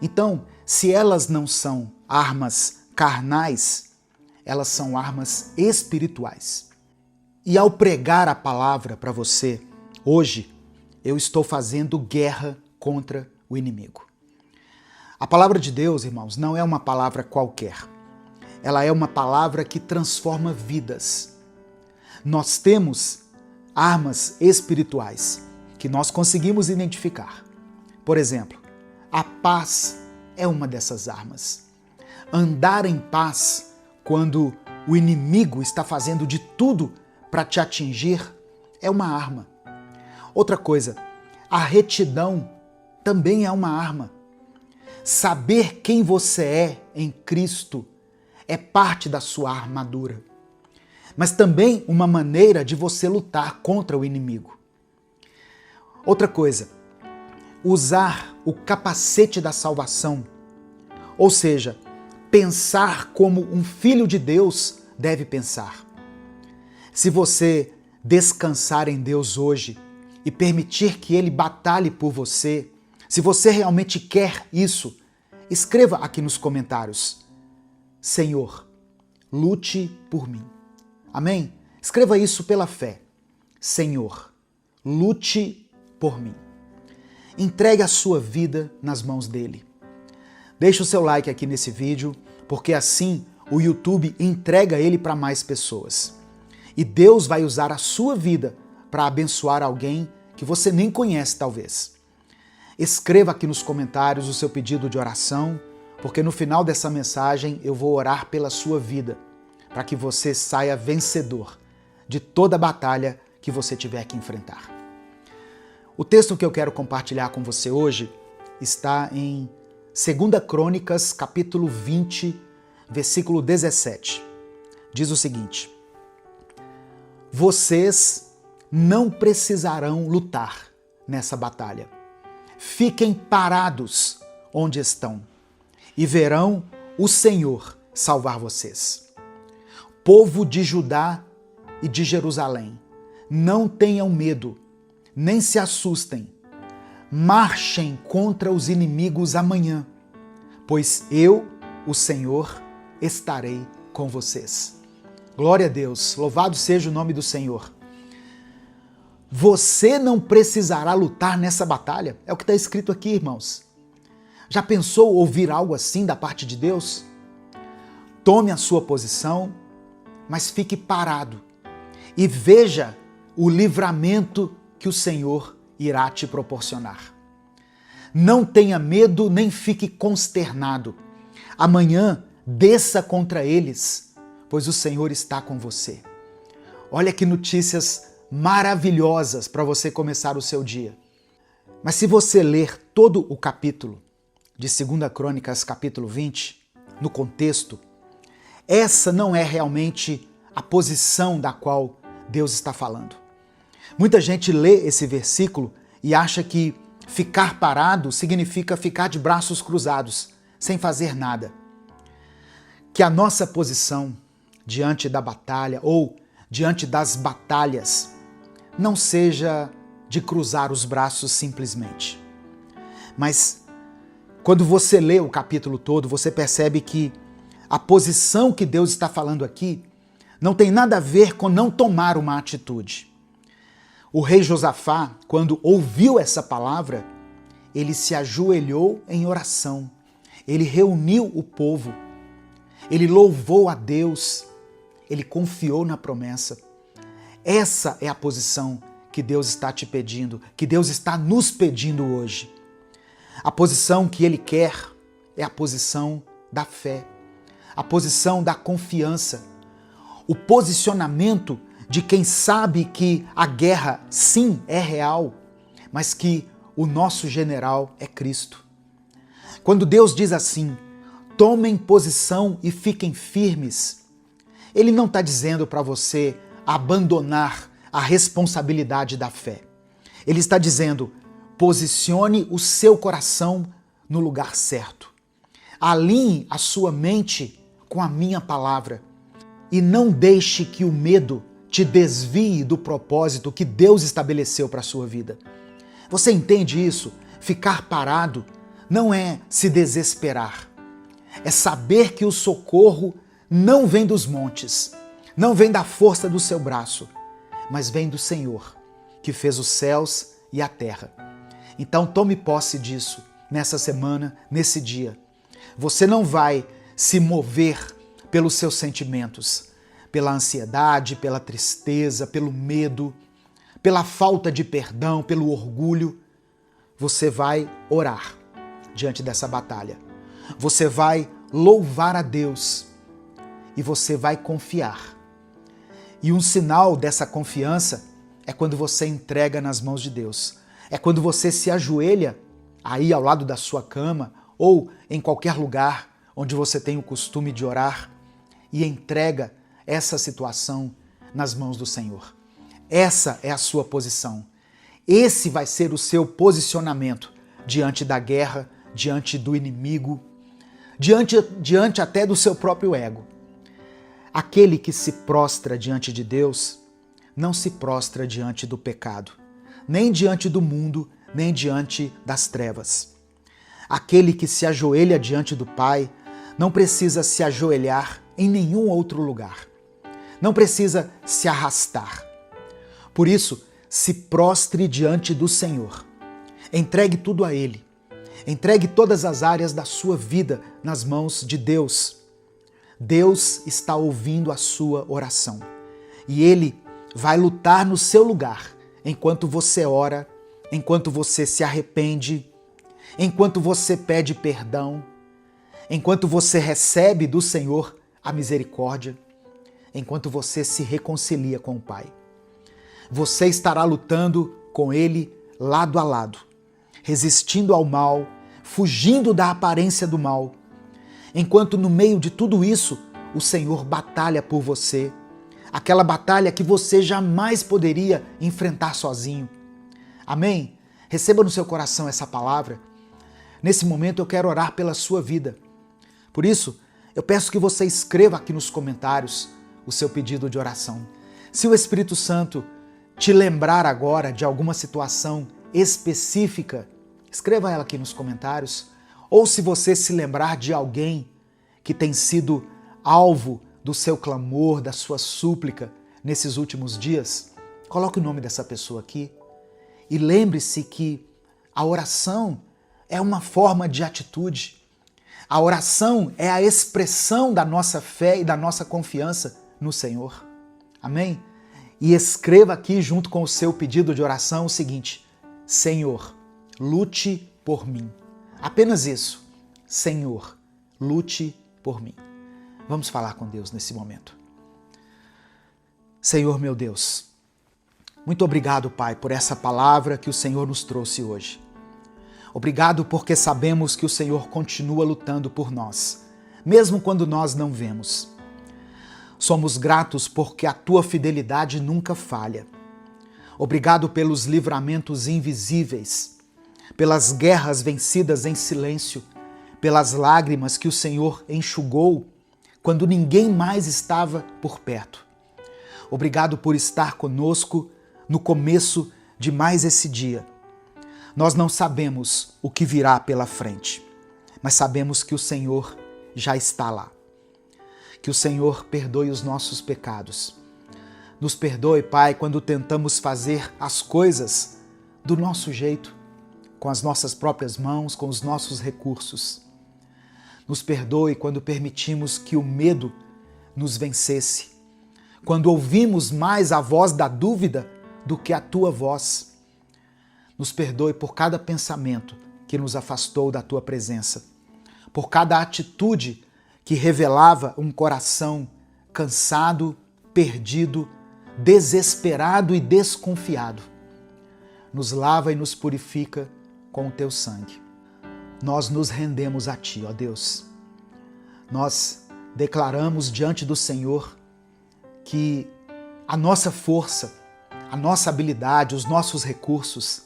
Então, se elas não são armas carnais, elas são armas espirituais. E ao pregar a palavra para você, hoje, eu estou fazendo guerra contra o inimigo. A palavra de Deus, irmãos, não é uma palavra qualquer. Ela é uma palavra que transforma vidas. Nós temos armas espirituais que nós conseguimos identificar. Por exemplo, a paz é uma dessas armas. Andar em paz quando o inimigo está fazendo de tudo para te atingir é uma arma. Outra coisa, a retidão também é uma arma. Saber quem você é em Cristo é parte da sua armadura, mas também uma maneira de você lutar contra o inimigo. Outra coisa, usar o capacete da salvação, ou seja, pensar como um filho de Deus deve pensar. Se você descansar em Deus hoje e permitir que Ele batalhe por você, se você realmente quer isso, escreva aqui nos comentários: Senhor, lute por mim. Amém? Escreva isso pela fé. Senhor, lute por mim. Entregue a sua vida nas mãos dele. Deixe o seu like aqui nesse vídeo, porque assim o YouTube entrega ele para mais pessoas. E Deus vai usar a sua vida para abençoar alguém que você nem conhece talvez. Escreva aqui nos comentários o seu pedido de oração, porque no final dessa mensagem eu vou orar pela sua vida, para que você saia vencedor de toda a batalha que você tiver que enfrentar. O texto que eu quero compartilhar com você hoje está em 2 Crônicas, capítulo 20, versículo 17. Diz o seguinte: vocês não precisarão lutar nessa batalha. Fiquem parados onde estão e verão o Senhor salvar vocês. Povo de Judá e de Jerusalém, não tenham medo, nem se assustem. Marchem contra os inimigos amanhã, pois eu, o Senhor, estarei com vocês. Glória a Deus, louvado seja o nome do Senhor. Você não precisará lutar nessa batalha, é o que está escrito aqui, irmãos. Já pensou ouvir algo assim da parte de Deus? Tome a sua posição, mas fique parado e veja o livramento que o Senhor irá te proporcionar. Não tenha medo nem fique consternado. Amanhã desça contra eles, pois o Senhor está com você. Olha que notícias maravilhosas para você começar o seu dia. Mas se você ler todo o capítulo de 2 Crônicas, capítulo 20, no contexto, essa não é realmente a posição da qual Deus está falando. Muita gente lê esse versículo e acha que ficar parado significa ficar de braços cruzados, sem fazer nada. Que a nossa posição diante da batalha ou diante das batalhas não seja de cruzar os braços simplesmente. Mas quando você lê o capítulo todo, você percebe que a posição que Deus está falando aqui não tem nada a ver com não tomar uma atitude. O rei Josafá, quando ouviu essa palavra, ele se ajoelhou em oração, ele reuniu o povo, ele louvou a Deus, ele confiou na promessa. Essa é a posição que Deus está te pedindo, que Deus está nos pedindo hoje. A posição que Ele quer é a posição da fé, a posição da confiança, o posicionamento de quem sabe que a guerra sim é real, mas que o nosso general é Cristo. Quando Deus diz assim, tomem posição e fiquem firmes, Ele não está dizendo para você abandonar a responsabilidade da fé. Ele está dizendo, posicione o seu coração no lugar certo. Alinhe a sua mente com a minha palavra e não deixe que o medo te desvie do propósito que Deus estabeleceu para a sua vida. Você entende isso? Ficar parado não é se desesperar. É saber que o socorro não vem dos montes, não vem da força do seu braço, mas vem do Senhor, que fez os céus e a terra. Então tome posse disso nessa semana, nesse dia. Você não vai se mover pelos seus sentimentos, pela ansiedade, pela tristeza, pelo medo, pela falta de perdão, pelo orgulho. Você vai orar diante dessa batalha. Você vai louvar a Deus e você vai confiar. E um sinal dessa confiança é quando você entrega nas mãos de Deus. É quando você se ajoelha aí ao lado da sua cama ou em qualquer lugar onde você tem o costume de orar e entrega essa situação nas mãos do Senhor. Essa é a sua posição. Esse vai ser o seu posicionamento diante da guerra, diante do inimigo, diante até do seu próprio ego. Aquele que se prostra diante de Deus não se prostra diante do pecado, nem diante do mundo, nem diante das trevas. Aquele que se ajoelha diante do Pai não precisa se ajoelhar em nenhum outro lugar. Não precisa se arrastar. Por isso, se prostre diante do Senhor. Entregue tudo a Ele. Entregue todas as áreas da sua vida nas mãos de Deus. Deus está ouvindo a sua oração. E Ele vai lutar no seu lugar enquanto você ora, enquanto você se arrepende, enquanto você pede perdão, enquanto você recebe do Senhor a misericórdia, enquanto você se reconcilia com o Pai. Você estará lutando com Ele lado a lado, resistindo ao mal, fugindo da aparência do mal, enquanto no meio de tudo isso, o Senhor batalha por você, aquela batalha que você jamais poderia enfrentar sozinho. Amém? Receba no seu coração essa palavra. Nesse momento eu quero orar pela sua vida. Por isso, eu peço que você escreva aqui nos comentários o seu pedido de oração. Se o Espírito Santo te lembrar agora de alguma situação específica, escreva ela aqui nos comentários. Ou se você se lembrar de alguém que tem sido alvo do seu clamor, da sua súplica nesses últimos dias, coloque o nome dessa pessoa aqui. E lembre-se que a oração é uma forma de atitude. A oração é a expressão da nossa fé e da nossa confiança no Senhor. Amém? E escreva aqui junto com o seu pedido de oração o seguinte: Senhor, lute por mim. Apenas isso. Senhor, lute por mim. Vamos falar com Deus nesse momento. Senhor meu Deus, muito obrigado, Pai, por essa palavra que o Senhor nos trouxe hoje. Obrigado porque sabemos que o Senhor continua lutando por nós, mesmo quando nós não vemos. Somos gratos porque a Tua fidelidade nunca falha. Obrigado pelos livramentos invisíveis, pelas guerras vencidas em silêncio, pelas lágrimas que o Senhor enxugou quando ninguém mais estava por perto. Obrigado por estar conosco no começo de mais esse dia. Nós não sabemos o que virá pela frente, mas sabemos que o Senhor já está lá. Que o Senhor perdoe os nossos pecados. Nos perdoe, Pai, quando tentamos fazer as coisas do nosso jeito, com as nossas próprias mãos, com os nossos recursos. Nos perdoe quando permitimos que o medo nos vencesse, quando ouvimos mais a voz da dúvida do que a Tua voz. Nos perdoe por cada pensamento que nos afastou da Tua presença, por cada atitude que revelava um coração cansado, perdido, desesperado e desconfiado. Nos lava e nos purifica com o Teu sangue. Nós nos rendemos a Ti, ó Deus. Nós declaramos diante do Senhor que a nossa força, a nossa habilidade, os nossos recursos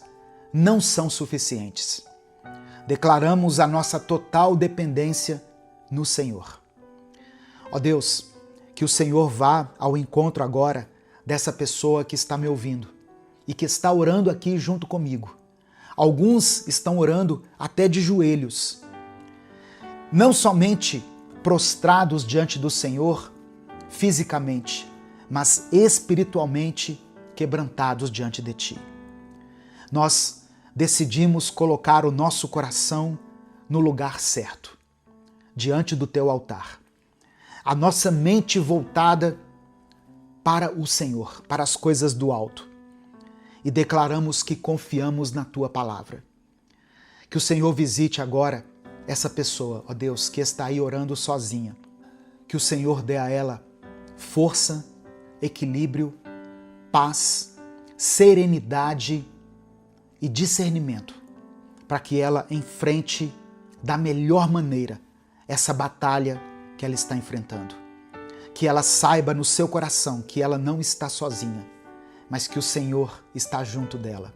não são suficientes. Declaramos a nossa total dependência no Senhor. Ó Deus, que o Senhor vá ao encontro agora dessa pessoa que está me ouvindo e que está orando aqui junto comigo. Alguns estão orando até de joelhos, não somente prostrados diante do Senhor fisicamente, mas espiritualmente quebrantados diante de Ti. Nós decidimos colocar o nosso coração no lugar certo, diante do Teu altar. A nossa mente voltada para o Senhor, para as coisas do alto. E declaramos que confiamos na Tua palavra. Que o Senhor visite agora essa pessoa, ó Deus, que está aí orando sozinha. Que o Senhor dê a ela força, equilíbrio, paz, serenidade e discernimento, para que ela enfrente da melhor maneira essa batalha que ela está enfrentando. Que ela saiba no seu coração que ela não está sozinha, mas que o Senhor está junto dela.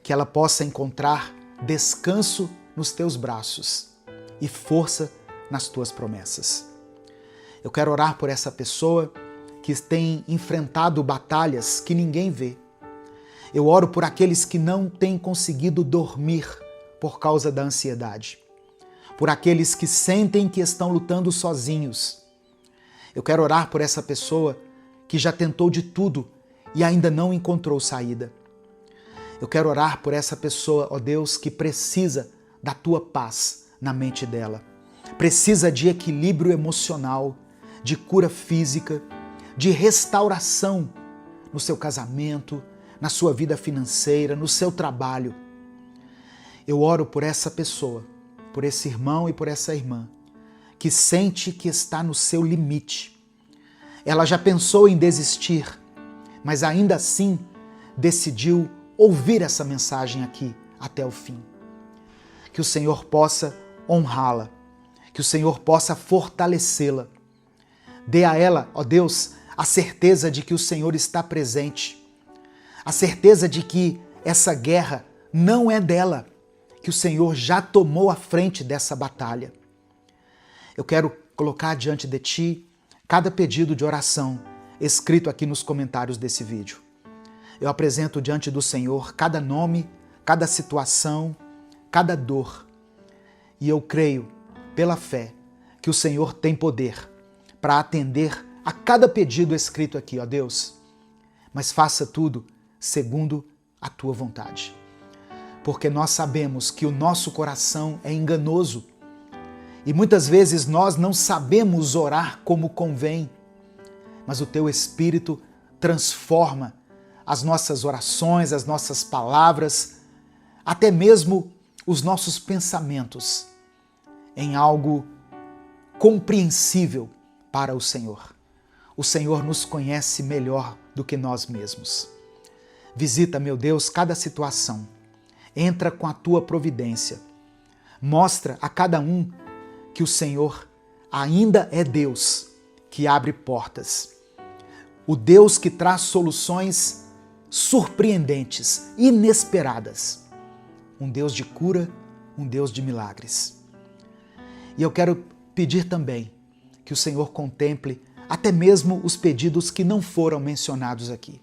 Que ela possa encontrar descanso nos Teus braços e força nas Tuas promessas. Eu quero orar por essa pessoa que tem enfrentado batalhas que ninguém vê. Eu oro por aqueles que não têm conseguido dormir por causa da ansiedade. Por aqueles que sentem que estão lutando sozinhos. Eu quero orar por essa pessoa que já tentou de tudo e ainda não encontrou saída. Eu quero orar por essa pessoa, ó Deus, que precisa da Tua paz na mente dela. Precisa de equilíbrio emocional, de cura física, de restauração no seu casamento, na sua vida financeira, no seu trabalho. Eu oro por essa pessoa, por esse irmão e por essa irmã, que sente que está no seu limite. Ela já pensou em desistir, mas ainda assim decidiu ouvir essa mensagem aqui até o fim. Que o Senhor possa honrá-la, que o Senhor possa fortalecê-la. Dê a ela, ó Deus, a certeza de que o Senhor está presente, a certeza de que essa guerra não é dela, que o Senhor já tomou a frente dessa batalha. Eu quero colocar diante de Ti cada pedido de oração escrito aqui nos comentários desse vídeo. Eu apresento diante do Senhor cada nome, cada situação, cada dor. E eu creio, pela fé, que o Senhor tem poder para atender a cada pedido escrito aqui, ó Deus. Mas faça tudo segundo a Tua vontade. Porque nós sabemos que o nosso coração é enganoso e muitas vezes nós não sabemos orar como convém, mas o Teu Espírito transforma as nossas orações, as nossas palavras, até mesmo os nossos pensamentos em algo compreensível para o Senhor. O Senhor nos conhece melhor do que nós mesmos. Visita, meu Deus, cada situação. Entra com a Tua providência. Mostra a cada um que o Senhor ainda é Deus que abre portas. O Deus que traz soluções surpreendentes, inesperadas. Um Deus de cura, um Deus de milagres. E eu quero pedir também que o Senhor contemple até mesmo os pedidos que não foram mencionados aqui.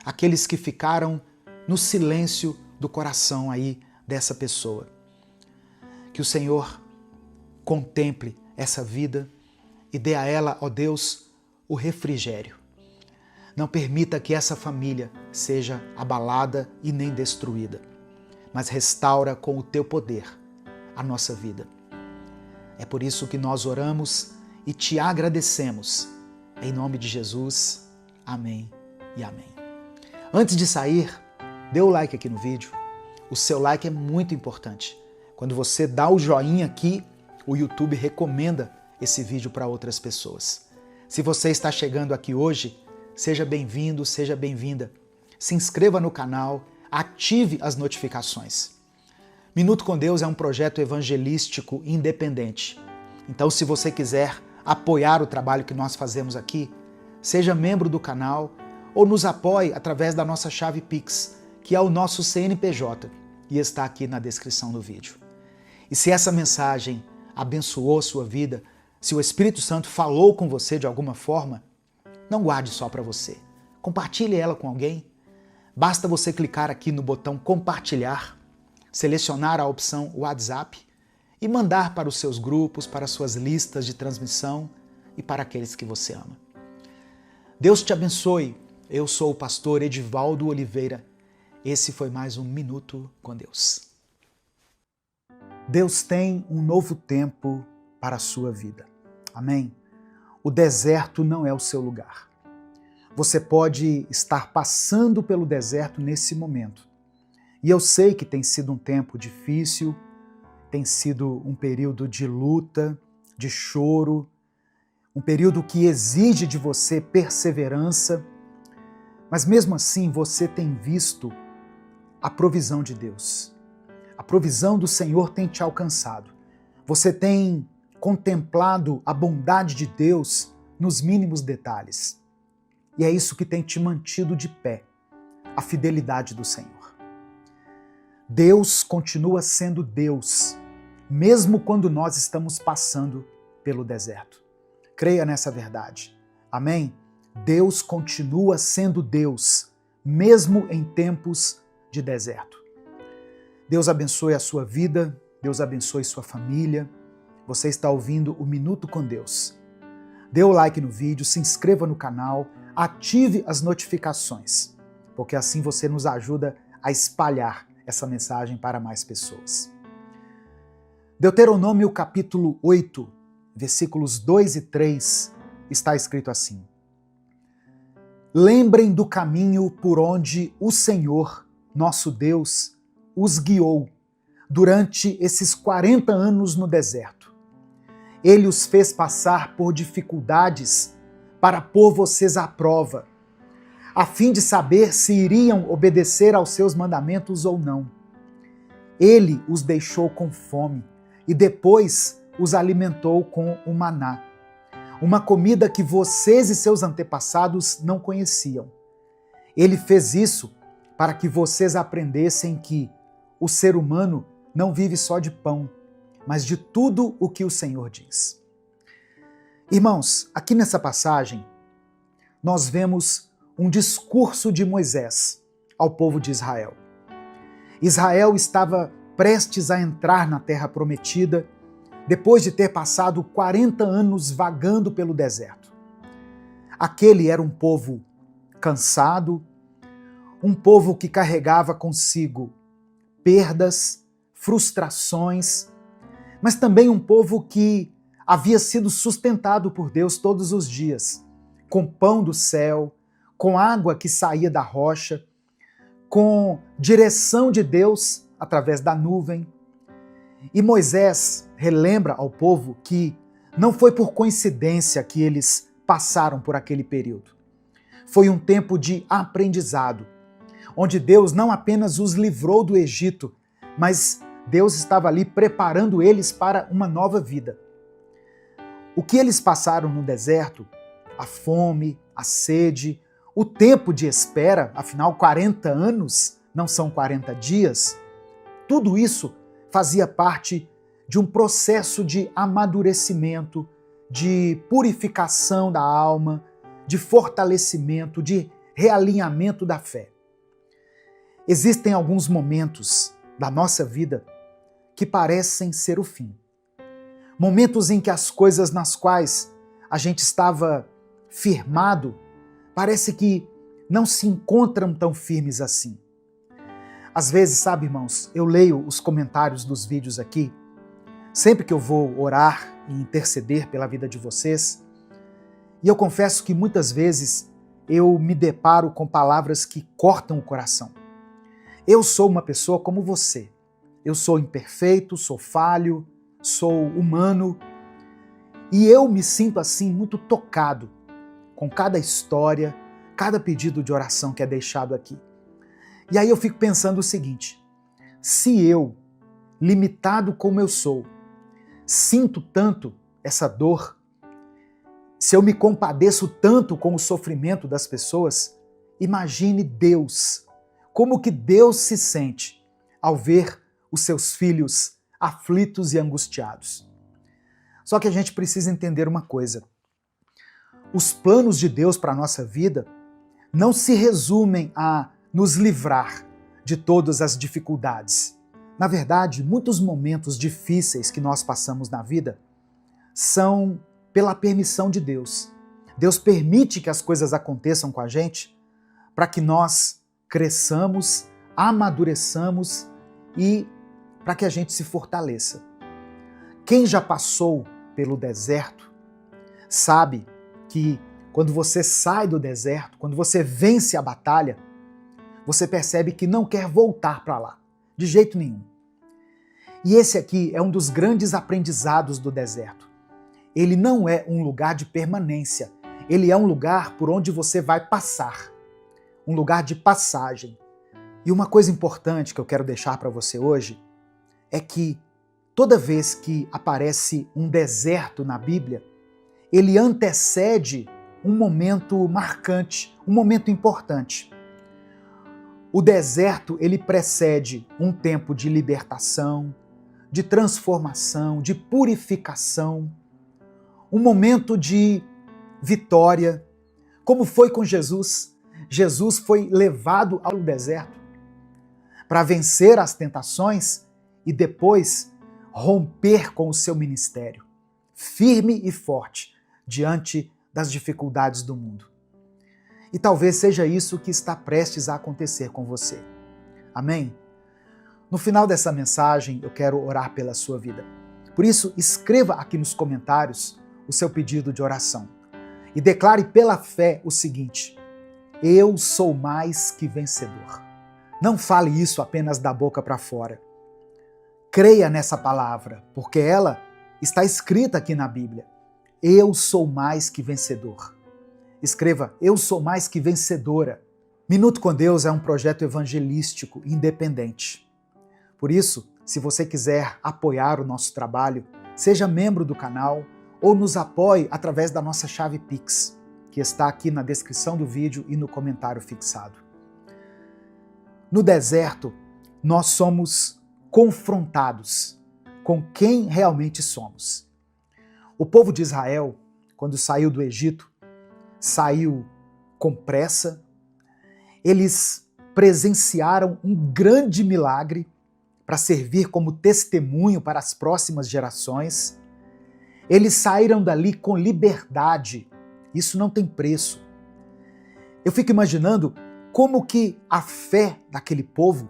Aqueles que ficaram no silêncio do coração aí dessa pessoa. Que o Senhor contemple essa vida e dê a ela, ó Deus, o refrigério. Não permita que essa família seja abalada e nem destruída, mas restaura com o Teu poder a nossa vida. É por isso que nós oramos e Te agradecemos. Em nome de Jesus, amém e amém. Antes de sair, dê o like aqui no vídeo. O seu like é muito importante. Quando você dá o joinha aqui, o YouTube recomenda esse vídeo para outras pessoas. Se você está chegando aqui hoje, seja bem-vindo, seja bem-vinda. Se inscreva no canal, ative as notificações. Minuto com Deus é um projeto evangelístico independente. Então, se você quiser apoiar o trabalho que nós fazemos aqui, seja membro do canal ou nos apoie através da nossa chave Pix, que é o nosso CNPJ, e está aqui na descrição do vídeo. E se essa mensagem abençoou sua vida, se o Espírito Santo falou com você de alguma forma, não guarde só para você. Compartilhe ela com alguém. Basta você clicar aqui no botão compartilhar, selecionar a opção WhatsApp e mandar para os seus grupos, para as suas listas de transmissão e para aqueles que você ama. Deus te abençoe. Eu sou o pastor Edivaldo Oliveira. Esse foi mais um Minuto com Deus. Deus tem um novo tempo para a sua vida. Amém? O deserto não é o seu lugar. Você pode estar passando pelo deserto nesse momento. E eu sei que tem sido um tempo difícil, tem sido um período de luta, de choro, um período que exige de você perseverança, mas mesmo assim você tem visto a provisão de Deus. A provisão do Senhor tem te alcançado. Você tem contemplado a bondade de Deus nos mínimos detalhes. E é isso que tem te mantido de pé, a fidelidade do Senhor. Deus continua sendo Deus, mesmo quando nós estamos passando pelo deserto. Creia nessa verdade. Amém? Deus continua sendo Deus, mesmo em tempos de deserto. Deus abençoe a sua vida, Deus abençoe sua família. Você está ouvindo o Minuto com Deus. Dê o like no vídeo, se inscreva no canal, ative as notificações, porque assim você nos ajuda a espalhar essa mensagem para mais pessoas. Deuteronômio capítulo 8, versículos 2 e 3, está escrito assim: Lembrem do caminho por onde o Senhor, nosso Deus, os guiou durante esses 40 anos no deserto. Ele os fez passar por dificuldades para pôr vocês à prova, a fim de saber se iriam obedecer aos seus mandamentos ou não. Ele os deixou com fome e depois os alimentou com o maná, uma comida que vocês e seus antepassados não conheciam. Ele fez isso para que vocês aprendessem que o ser humano não vive só de pão, mas de tudo o que o Senhor diz. Irmãos, aqui nessa passagem, nós vemos um discurso de Moisés ao povo de Israel. Israel estava prestes a entrar na Terra Prometida, depois de ter passado 40 anos vagando pelo deserto. Aquele era um povo cansado, um povo que carregava consigo perdas, frustrações, mas também um povo que havia sido sustentado por Deus todos os dias, com pão do céu, com água que saía da rocha, com direção de Deus através da nuvem. E Moisés relembra ao povo que não foi por coincidência que eles passaram por aquele período. Foi um tempo de aprendizado, onde Deus não apenas os livrou do Egito, mas Deus estava ali preparando eles para uma nova vida. O que eles passaram no deserto, a fome, a sede, o tempo de espera, afinal 40 anos não são 40 dias, tudo isso fazia parte de um processo de amadurecimento, de purificação da alma, de fortalecimento, de realinhamento da fé. Existem alguns momentos da nossa vida que parecem ser o fim. Momentos em que as coisas nas quais a gente estava firmado parece que não se encontram tão firmes assim. Às vezes, sabe, irmãos, eu leio os comentários dos vídeos aqui, sempre que eu vou orar e interceder pela vida de vocês, e eu confesso que muitas vezes eu me deparo com palavras que cortam o coração. Eu sou uma pessoa como você. Eu sou imperfeito, sou falho, sou humano, e eu me sinto assim muito tocado com cada história, cada pedido de oração que é deixado aqui. E aí eu fico pensando o seguinte: se eu, limitado como eu sou, sinto tanto essa dor, se eu me compadeço tanto com o sofrimento das pessoas, imagine Deus, como que Deus se sente ao ver os seus filhos aflitos e angustiados. Só que a gente precisa entender uma coisa: os planos de Deus para a nossa vida não se resumem a nos livrar de todas as dificuldades. Na verdade, muitos momentos difíceis que nós passamos na vida são pela permissão de Deus. Deus permite que as coisas aconteçam com a gente para que nós cresçamos, amadureçamos e para que a gente se fortaleça. Quem já passou pelo deserto sabe que quando você sai do deserto, quando você vence a batalha, você percebe que não quer voltar para lá, de jeito nenhum. E esse aqui é um dos grandes aprendizados do deserto. Ele não é um lugar de permanência, ele é um lugar por onde você vai passar, um lugar de passagem. E uma coisa importante que eu quero deixar para você hoje é que toda vez que aparece um deserto na Bíblia, ele antecede um momento marcante, um momento importante. O deserto, ele precede um tempo de libertação, de transformação, de purificação, um momento de vitória, como foi com Jesus. Jesus foi levado ao deserto para vencer as tentações e depois romper com o seu ministério, firme e forte diante das dificuldades do mundo. E talvez seja isso que está prestes a acontecer com você. Amém? No final dessa mensagem, eu quero orar pela sua vida. Por isso, escreva aqui nos comentários o seu pedido de oração e declare pela fé o seguinte: eu sou mais que vencedor. Não fale isso apenas da boca para fora. Creia nessa palavra, porque ela está escrita aqui na Bíblia. Eu sou mais que vencedor. Escreva: eu sou mais que vencedora. Minuto com Deus é um projeto evangelístico independente. Por isso, se você quiser apoiar o nosso trabalho, seja membro do canal ou nos apoie através da nossa chave Pix, que está aqui na descrição do vídeo e no comentário fixado. No deserto, nós somos confrontados com quem realmente somos. O povo de Israel, quando saiu do Egito, saiu com pressa. Eles presenciaram um grande milagre para servir como testemunho para as próximas gerações. Eles saíram dali com liberdade. Isso não tem preço. Eu fico imaginando como que a fé daquele povo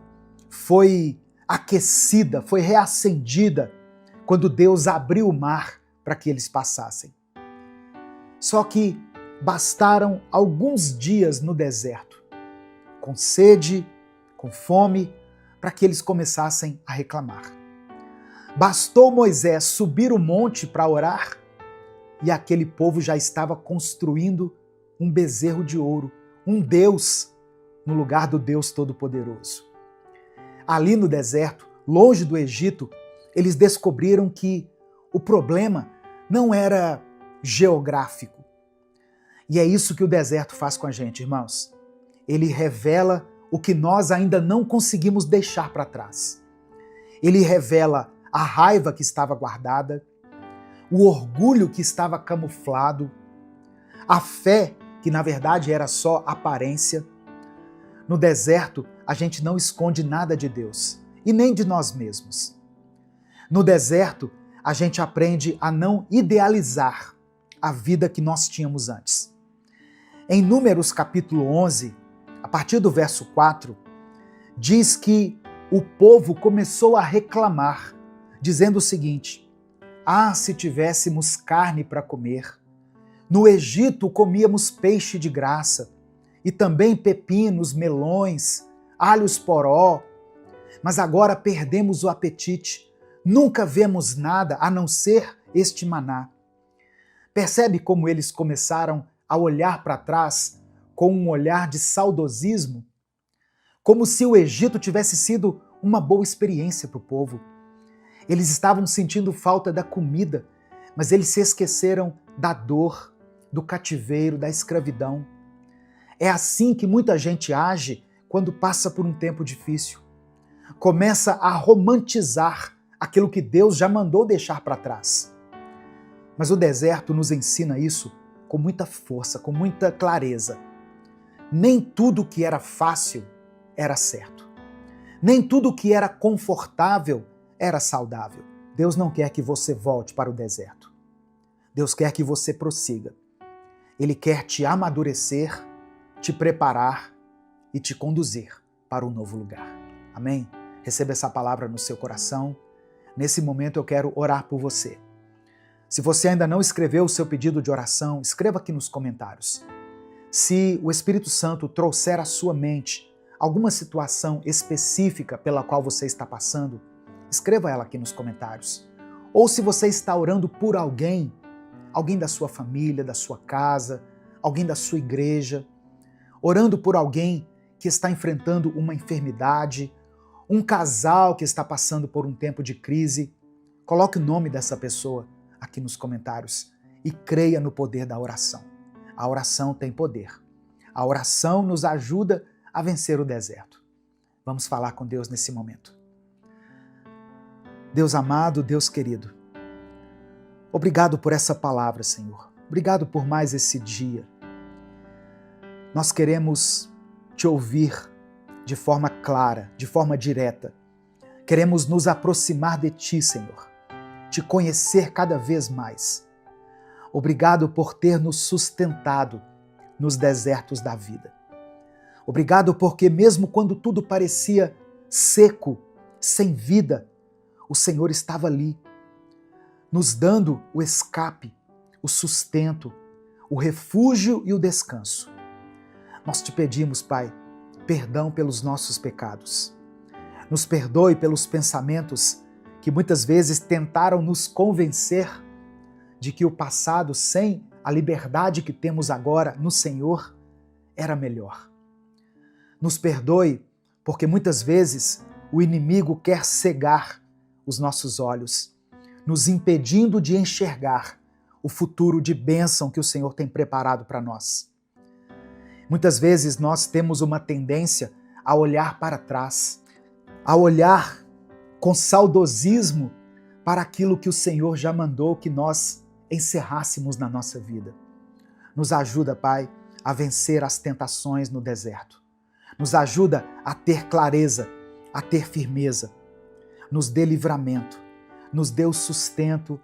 foi aquecida, foi reacendida quando Deus abriu o mar para que eles passassem. Só que bastaram alguns dias no deserto, com sede, com fome, para que eles começassem a reclamar. Bastou Moisés subir o monte para orar e aquele povo já estava construindo um bezerro de ouro, um Deus no lugar do Deus Todo-Poderoso. Ali no deserto, longe do Egito, eles descobriram que o problema não era geográfico. E é isso que o deserto faz com a gente, irmãos. Ele revela o que nós ainda não conseguimos deixar para trás. Ele revela a raiva que estava guardada, o orgulho que estava camuflado, a fé que na verdade era só aparência. No deserto, a gente não esconde nada de Deus e nem de nós mesmos. No deserto, a gente aprende a não idealizar a vida que nós tínhamos antes. Em Números capítulo 11, a partir do verso 4, diz que o povo começou a reclamar, dizendo o seguinte: "Ah, se tivéssemos carne para comer! No Egito comíamos peixe de graça, e também pepinos, melões, alhos poró, mas agora perdemos o apetite, nunca vemos nada a não ser este maná." Percebe como eles começaram a olhar para trás com um olhar de saudosismo? Como se o Egito tivesse sido uma boa experiência para o povo. Eles estavam sentindo falta da comida, mas eles se esqueceram da dor, do cativeiro, da escravidão. É assim que muita gente age quando passa por um tempo difícil. Começa a romantizar aquilo que Deus já mandou deixar para trás. Mas o deserto nos ensina isso com muita força, com muita clareza. Nem tudo que era fácil era certo. Nem tudo que era confortável era saudável. Deus não quer que você volte para o deserto. Deus quer que você prossiga. Ele quer te amadurecer, te preparar e te conduzir para um novo lugar. Amém? Receba essa palavra no seu coração. Nesse momento eu quero orar por você. Se você ainda não escreveu o seu pedido de oração, escreva aqui nos comentários. Se o Espírito Santo trouxer à sua mente alguma situação específica pela qual você está passando, escreva ela aqui nos comentários. Ou se você está orando por alguém, alguém da sua família, da sua casa, alguém da sua igreja, orando por alguém que está enfrentando uma enfermidade, um casal que está passando por um tempo de crise, coloque o nome dessa pessoa aqui nos comentários e creia no poder da oração. A oração tem poder. A oração nos ajuda a vencer o deserto. Vamos falar com Deus nesse momento. Deus amado, Deus querido, obrigado por essa palavra, Senhor. Obrigado por mais esse dia. Nós queremos te ouvir de forma clara, de forma direta. Queremos nos aproximar de ti, Senhor. Te conhecer cada vez mais. Obrigado por ter nos sustentado nos desertos da vida. Obrigado porque mesmo quando tudo parecia seco, sem vida, o Senhor estava ali, nos dando o escape, o sustento, o refúgio e o descanso. Nós te pedimos, Pai, perdão pelos nossos pecados. Nos perdoe pelos pensamentos que muitas vezes tentaram nos convencer de que o passado, sem a liberdade que temos agora no Senhor, era melhor. Nos perdoe porque muitas vezes o inimigo quer cegar os nossos olhos, nos impedindo de enxergar o futuro de bênção que o Senhor tem preparado para nós. Muitas vezes nós temos uma tendência a olhar para trás, a olhar com saudosismo para aquilo que o Senhor já mandou que nós encerrássemos na nossa vida. Nos ajuda, Pai, a vencer as tentações no deserto. Nos ajuda a ter clareza, a ter firmeza. Nos dê livramento, nos dê o sustento.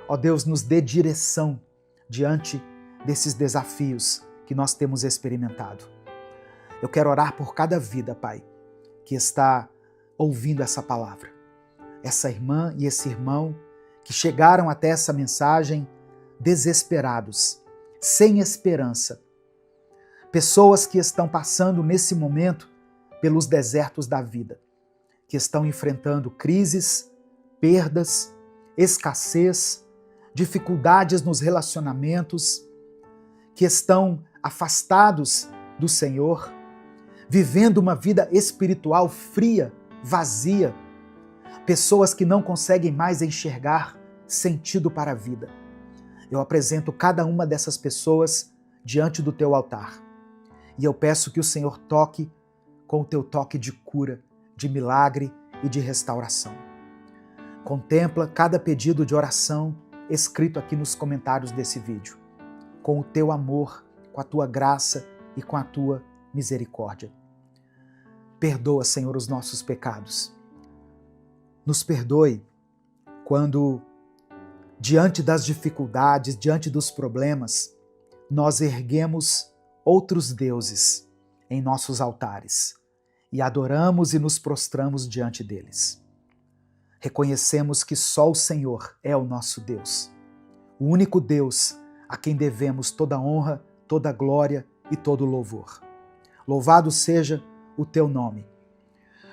Ó Deus, nos dê direção diante desses desafios que nós temos experimentado. Eu quero orar por cada vida, Pai, que está ouvindo essa palavra. Essa irmã e esse irmão que chegaram até essa mensagem desesperados, sem esperança. Pessoas que estão passando nesse momento pelos desertos da vida, que estão enfrentando crises, perdas, escassez, dificuldades nos relacionamentos, que estão afastados do Senhor, vivendo uma vida espiritual fria, vazia, pessoas que não conseguem mais enxergar sentido para a vida. Eu apresento cada uma dessas pessoas diante do teu altar. E eu peço que o Senhor toque com o teu toque de cura, de milagre e de restauração. Contempla cada pedido de oração escrito aqui nos comentários desse vídeo, com o teu amor, com a tua graça e com a tua misericórdia. Perdoa, Senhor, os nossos pecados. Nos perdoe quando, diante das dificuldades, diante dos problemas, nós erguemos outros deuses em nossos altares e adoramos e nos prostramos diante deles. Reconhecemos que só o Senhor é o nosso Deus, o único Deus a quem devemos toda honra, toda glória e todo louvor. Louvado seja o teu nome.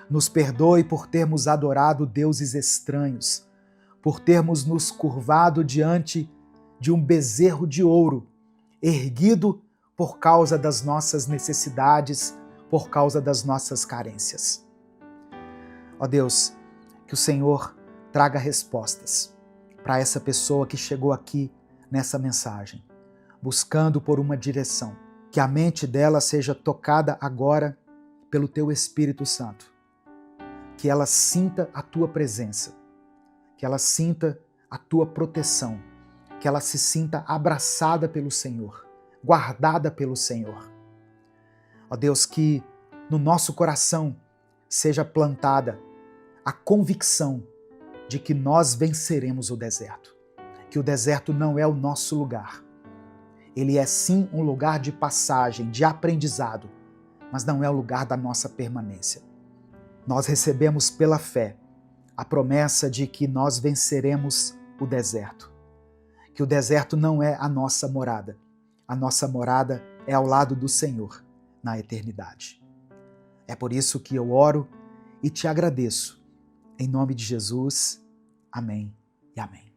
Nos perdoe por termos adorado deuses estranhos, por termos nos curvado diante de um bezerro de ouro, erguido por causa das nossas necessidades, por causa das nossas carências. Ó Deus, que o Senhor traga respostas para essa pessoa que chegou aqui nessa mensagem, buscando por uma direção, que a mente dela seja tocada agora pelo teu Espírito Santo, que ela sinta a tua presença, que ela sinta a tua proteção, que ela se sinta abraçada pelo Senhor, guardada pelo Senhor. Ó Deus, que no nosso coração seja plantada a convicção de que nós venceremos o deserto, que o deserto não é o nosso lugar. Ele é sim um lugar de passagem, de aprendizado, mas não é o lugar da nossa permanência. Nós recebemos pela fé a promessa de que nós venceremos o deserto, que o deserto não é a nossa morada é ao lado do Senhor na eternidade. É por isso que eu oro e te agradeço. Em nome de Jesus, amém e amém.